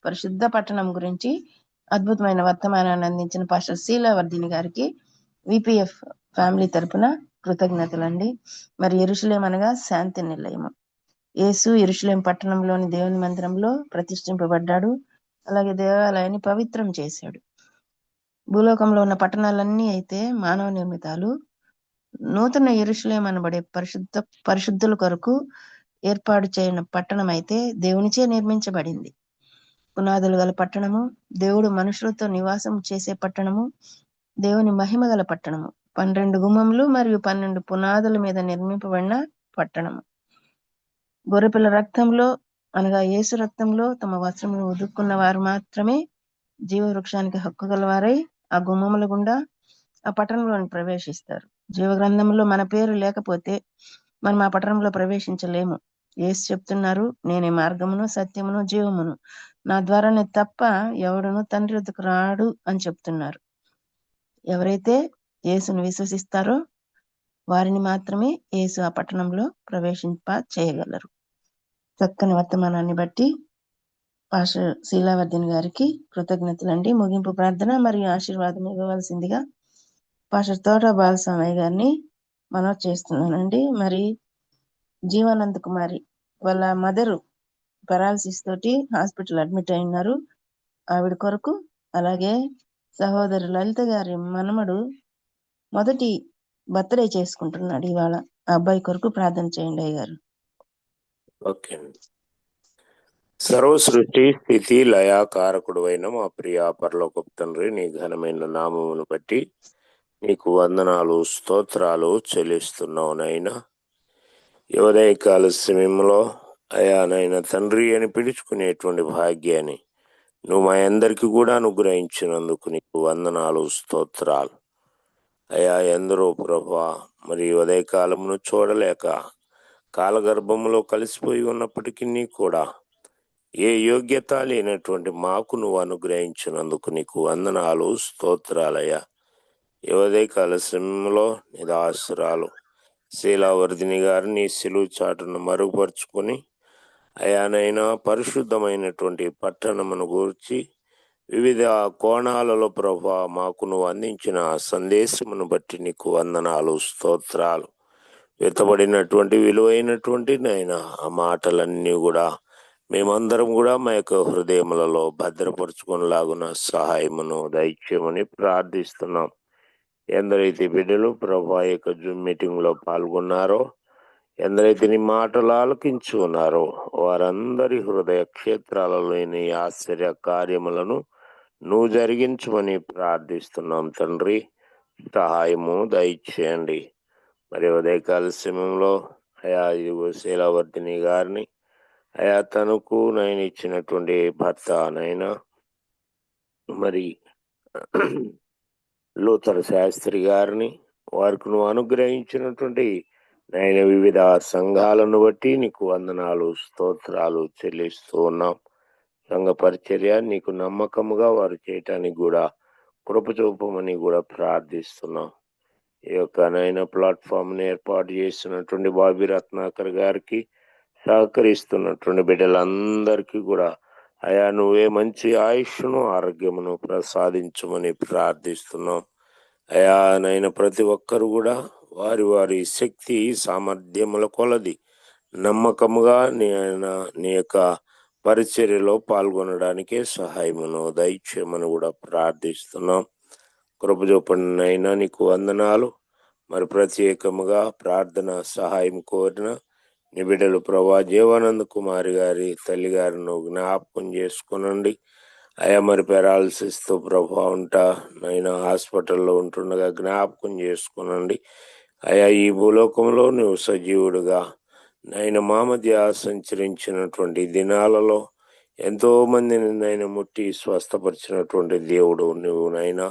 S5: పరిశుద్ధ పట్టణం గురించి అద్భుతమైన వర్తమానాన్ని అందించిన పాస్టర్ శీలావర్ధిని గారికి విపిఎఫ్ ఫ్యామిలీ తరపున కృతజ్ఞతలండి. మరి యెరూషలేం అనగా శాంతి నిలయము. యేసు యెరూషలేం పట్టణంలోని దేవుని మందిరంలో ప్రతిష్ఠింపబడ్డాడు. అలాగే దేవాలయాన్ని పవిత్రం చేశాడు. భూలోకంలో ఉన్న పట్టణాలన్నీ అయితే మానవ నిర్మితాలు. నూతన యెరూషలేం అనబడే పరిశుద్ధుల కొరకు ఏర్పాటు చేయని పట్టణం అయితే దేవునిచే నిర్మించబడింది. పునాదులు గల పట్టణము, దేవుడు మనుషులతో నివాసం చేసే పట్టణము, దేవుని మహిమ గల పట్టణము, 12 గుమ్మములు మరియు 12 పునాదుల మీద నిర్మింపబడిన పట్టణము. గొర్రెపిల్ల రక్తంలో అనగా యేసు రక్తంలో తమ వస్త్రమును ఉదుక్కున్న వారు మాత్రమే జీవవృక్షానికి హక్కు గలవారై ఆ గుమ్మముల గుండా ఆ పట్టణంలోని ప్రవేశిస్తారు. జీవగ్రంథంలో మన పేరు లేకపోతే మనం ఆ పట్టణంలో ప్రవేశించలేము. యేసు చెప్తున్నారు, నేనే మార్గమును సత్యమును జీవమును, నా ద్వారానే తప్ప ఎవడును తండ్రి వద్దకు రాడు అని చెప్తున్నారు. ఎవరైతే యేసును విశ్వసిస్తారో వారిని మాత్రమే యేసు ఆ పట్టణంలో ప్రవేశింప చేయగలరు. చక్కని వర్తమానాన్ని బట్టి పాస్టర్ శీలావర్ధిని గారికి కృతజ్ఞతలండి. ముగింపు ప్రార్థన మరియు ఆశీర్వాదం ఇవ్వవలసిందిగా పాస్టర్ తోట బాలస్వామి గారిని మనవి చేస్తున్నానండి. మరి జీవానంద్ కుమారి వాళ్ళ మదరు పెరాలసిస్ తోటి హాస్పిటల్ అడ్మిట్ అయినారు. ఆవిడ కొరకు అలాగే సహోదరు లలిత గారి మనమడు మొదటి బర్త్డే చేసుకుంటున్నాడు ఇవాళ. ఆ అబ్బాయి కొరకు ప్రార్థన చేయండి అయ్యగారు.
S6: ఓకే. సర్వ సృష్టి స్థితి లయాకారకుడు అయిన మా ప్రియ పరలోకపు తండ్రి, నీ ఘనమైన నామమును బట్టి నీకు వందనాలు స్తోత్రాలు చెల్లిస్తున్నావు నైనా. ఉదయకాల సమయంలో అయా నైనా తండ్రి అని పిలుచుకునేటువంటి భాగ్యాన్ని నువ్వు మా అందరికీ కూడా అనుగ్రహించినందుకు నీకు వందనాలు స్తోత్రాలు. అయా ఎందరో ప్రభా మరి ఉదయకాలమును చూడలేక కాలగర్భంలో కలిసిపోయి ఉన్నప్పటికీ కూడా ఏ యోగ్యత లేనటువంటి మాకు నువ్వు అనుగ్రహించినందుకు నీకు వందనాలు స్తోత్రాలయ్యా. ఉదయకాల సమయంలో నిదాసురాలు శీలావర్ధిని గారిని సిలువు చాటును మరుగుపరుచుకుని అయానైనా పరిశుద్ధమైనటువంటి పట్టణమును గూర్చి వివిధ కోణాలలో ప్రభా మాకు నువ్వు అందించిన సందేశమును బట్టి నీకు వందనాలు స్తోత్రాలు. వెతబడినటువంటి విలువైనటువంటి నైనా ఆ మాటలన్నీ కూడా మేమందరం కూడా మా యొక్క హృదయములలో భద్రపరుచుకునేలాగున సహాయమును దయచేయమని ప్రార్థిస్తున్నాం. ఎందరైతే బిడ్డలు ప్రభా యొక్క జూమ్ మీటింగ్ లో పాల్గొన్నారో, ఎందరైతే నీ మాటలు ఆలకించి ఉన్నారో వారందరి హృదయ క్షేత్రాలలోని ఆశ్చర్య కార్యములను నువ్వు జరిగించమని ప్రార్థిస్తున్నాం తండ్రి. సహాయము దయచేయండి. మరి ఉదయకాల సమయంలో అయా శీలావర్ధిని గారిని అయా తనకు నేను ఇచ్చినటువంటి భర్త నైనా మరి లూథర్ శాస్త్రి గారిని వారికి నువ్వు అనుగ్రహించినటువంటి నేను వివిధ సంఘాలను బట్టి నీకు వందనాలు స్తోత్రాలు చెల్లిస్తూ ఉన్నాం. సంఘ పరిచర్య నీకు నమ్మకముగా వారు చేయటానికి కూడా కృప చూపమని కూడా ప్రార్థిస్తున్నాం. ఈ యొక్క నైనా ప్లాట్ఫామ్ ని ఏర్పాటు చేసినటువంటి బాబీ రత్నాకర్ గారికి సహకరిస్తున్నటువంటి బిడ్డలందరికీ కూడా అయా నువ్వే మంచి ఆయుష్ను ఆరోగ్యమును ప్రసాదించమని ప్రార్థిస్తున్నాం. అయా నైనా ప్రతి ఒక్కరు కూడా వారి వారి శక్తి సామర్థ్యముల కొలది నమ్మకముగా నీ యొక్క పరిచర్యలో పాల్గొనడానికే సహాయమును దయచేయమని కూడా ప్రార్థిస్తున్నాం. కృప చూపడినైనా నీకు వందనాలు. మరి ప్రత్యేకముగా ప్రార్థన సహాయం కోరిన నీ బిడ్డలు ప్రభా జీవానంద కుమారి గారి తల్లి గారిను జ్ఞాపకం చేసుకునండి. అయా మరి పెరాలసిస్తో ప్రభా ఉంటా నైనా హాస్పిటల్లో ఉంటుండగా జ్ఞాపకం చేసుకునండి. అయా ఈ భూలోకంలో నువ్వు సజీవుడుగా నైనా మా మధ్య సంచరించినటువంటి దినాలలో ఎంతో మందిని నైనా ముట్టి స్వస్థపరిచినటువంటి దేవుడు నువ్వు నైనా.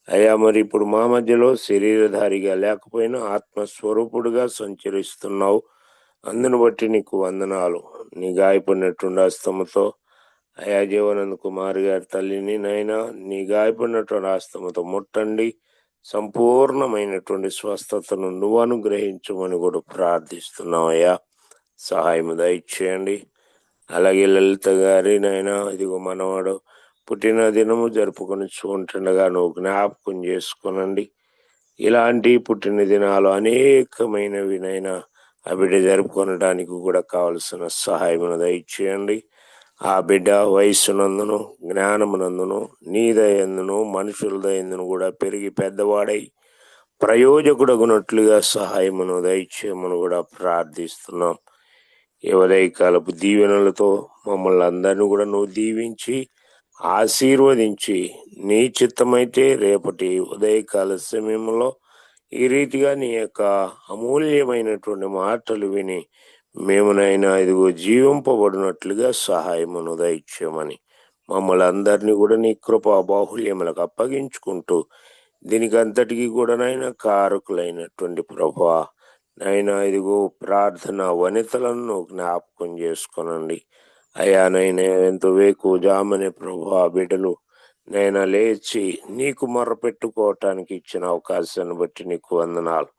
S6: అయా మరి ఇప్పుడు మా మధ్యలో శరీరధారిగా లేకపోయినా ఆత్మస్వరూపుడుగా సంచరిస్తున్నావు. అందును బట్టి నీకు వందనాలు. నీ గాయపడినటువంటి హస్తముతో అయా జీవనంద కుమారి గారి తల్లిని నైనా నీ గాయపడినటువంటి హస్తముతో ముట్టండి. సంపూర్ణమైనటువంటి స్వస్థతను నువ్వు అనుగ్రహించమని కూడా ప్రార్థిస్తున్నావు అయ్యా. సహాయం దయచేయండి. అలాగే లలిత గారి నైనా ఇదిగో మనవాడు పుట్టిన దినము జరుపుకొని చూంటుండగా నువ్వు జ్ఞాపకం చేసుకునండి. ఇలాంటి పుట్టిన దినాలు అనేకమైనవి నైనా ఆ బిడ్డ జరుపుకొనడానికి కూడా కావలసిన సహాయమును దయచేయండి. ఆ బిడ్డ వయస్సునందును జ్ఞానమునందును నీ దయందును మనుషుల దయందును కూడా పెరిగి పెద్దవాడై ప్రయోజకుడగునట్లుగా సహాయమును దయచేయమని కూడా ప్రార్థిస్తున్నాం. ఈ ఉదయకాలపు దీవెనలతో మమ్మల్ని అందరినీ కూడా నువ్వు దీవించి ఆశీర్వదించి నీ చిత్తమైతే రేపటి ఉదయకాల సమయంలో ఈ రీతిగా నీ యొక్క అమూల్యమైనటువంటి మాటలు విని మేమునైనా ఇదిగో జీవింపబడినట్లుగా సహాయమును దయచేయమని మమ్మల్ని అందరినీ కూడా నీ కృపా బాహుల్యములకు అప్పగించుకుంటూ దీనికి అంతటికీ కూడా నైనా కారకులైనటువంటి ప్రభా నైనా ఇదిగో ప్రార్థన వనితలను జ్ఞాపకం చేసుకొనండి. అయా నైనా ఎంతో వేకువజామనే ప్రభా బిడ్డలు నైనా లేచి నీకు మొర్ర పెట్టుకోవటానికి ఇచ్చిన అవకాశాన్ని బట్టి నీకు వందనాలు.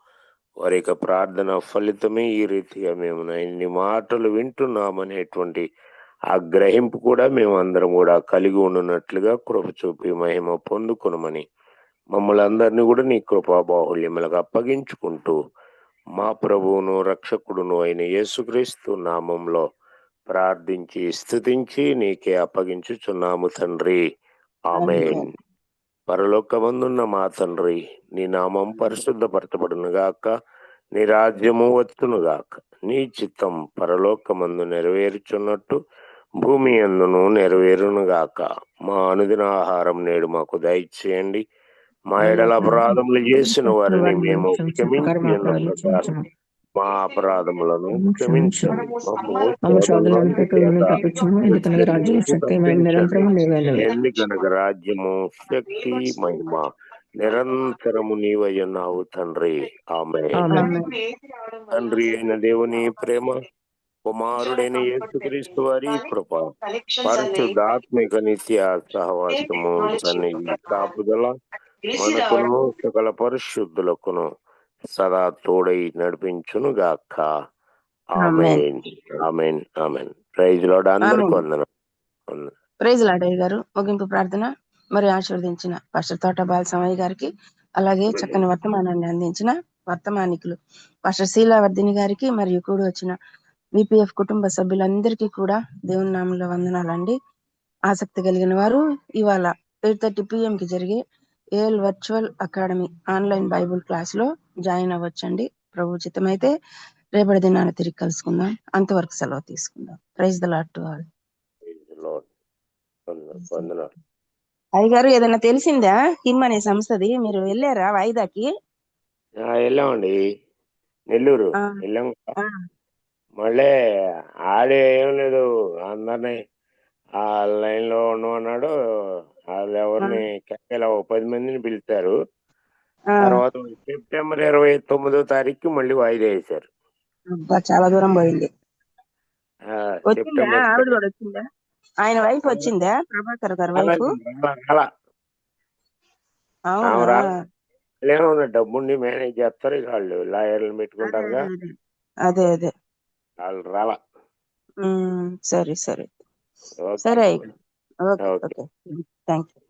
S6: వారి యొక్క ప్రార్థన ఫలితమే ఈ రీతిగా మేము నీ మాటలు వింటున్నామనేటువంటి ఆ గ్రహింపు కూడా మేము అందరం కూడా కలిగి ఉన్నట్లుగా కృప చూపి మహిమ పొందుకునమని మమ్మల్ని అందరినీ కూడా నీ కృపా బాహుల్యములకు అప్పగించుకుంటూ మా ప్రభువును రక్షకుడును అయిన యేసుక్రీస్తు నామంలో ప్రార్థించి స్తుతించి నీకే అప్పగించుచున్నాము తండ్రి. ఆమేన్. పరలోకమందున్న మా తండ్రి, నీ నామం పరిశుద్ధపరచబడును గాక, నీ రాజ్యము వచ్చును గాక, నీ చిత్తం పరలోకమందు నెరవేరుచున్నట్టు భూమి అందును నెరవేరును గాక. మా అనుదిన ఆహారం నేడు మాకు దయచేయండి. మా ఎడల అపరాధములు చేసిన వారిని మేము క్షమించి ఉన్న ప్రకారం మా అపరాధములను క్షమించండి.
S7: ఎందుకనగా రాజ్యం శక్తి మేము నిరంతరము నీవేనవి.
S6: ఎందుకనగా రాజ్యము శక్తి మహిమ నిరంతరము నీవయ్యున్నావు తండ్రి. ఆమేన్. తండ్రి అయిన దేవుని ప్రేమ, కుమారుడైన యేసుక్రీస్తు వారి కృప, పరిశుద్ధాత్మిక నిత్య సహవాసము, సన్నిధి కాపుదల మనకును సకల పరిశుద్ధులకును సదా తోడై నడిపించును గాక. ఆమేన్. ఆమేన్. ఆమేన్. Praise Lord. అందరికీ వందనం.
S5: ప్రైజ్ లార్డ్ అయ్య గారు. ముగింపు ప్రార్థన మరి ఆశీర్వదించిన పాస్టర్ తోట బాలస్వామి గారికి, అలాగే చక్కని వర్తమానాన్ని అందించిన వర్తమానికులు పాస్టర్ శీలావర్ధిని గారికి, మరియు కూడి వచ్చిన విపిఎఫ్ కుటుంబ సభ్యులందరికీ కూడా దేవుని నామంలో వందనాలండి. ఆసక్తి కలిగిన వారు ఇవాళ 8:30 PM కి జరిగే AL virtual academy online bible class లో జాయిన్ అవ్వచ్చండి. ప్రభు చిత్తమైతే రేపటి దినాన్ని తిరిగి కలుసుకుందాం. అంతవరకు సెలవు తీసుకుందాం. Praise the lord to all. అయ్యగారు, ఏదైనా తెలిసిందా కిమ్ అనే సంస్థది? మీరు వెళ్ళారా వాయిదాకి?
S6: వెళ్ళామండి, నెల్లూరు వెళ్ళాం. మళ్ళీ ఆడే ఏం లేదు, అందరినీ ఆ లైన్ లో ఉండమన్నాడు. వాళ్ళు ఎవరిని కేకేలా 10 మందిని పిలిచారు. తర్వాత సెప్టెంబర్ 29వ తారీఖు మళ్ళీ వాయిదా వేశారు.
S5: చాలా దూరం పోయింది.
S6: సెప్టెంబర్
S5: ఆవిడ కూడా వచ్చిందా? ఆయన వైఫ్ వచ్చిందా? ప్రభాకర్ గారి వైఫ్
S6: డబ్బుండి మేనేజ్ చేస్తారు, ఇక వాళ్ళు లాయర్లు పెట్టుకుంటారుగా.
S5: అదే అదే
S6: వాళ్ళు రాలా.
S5: సరే సరే సరే. Okay okay, thank you.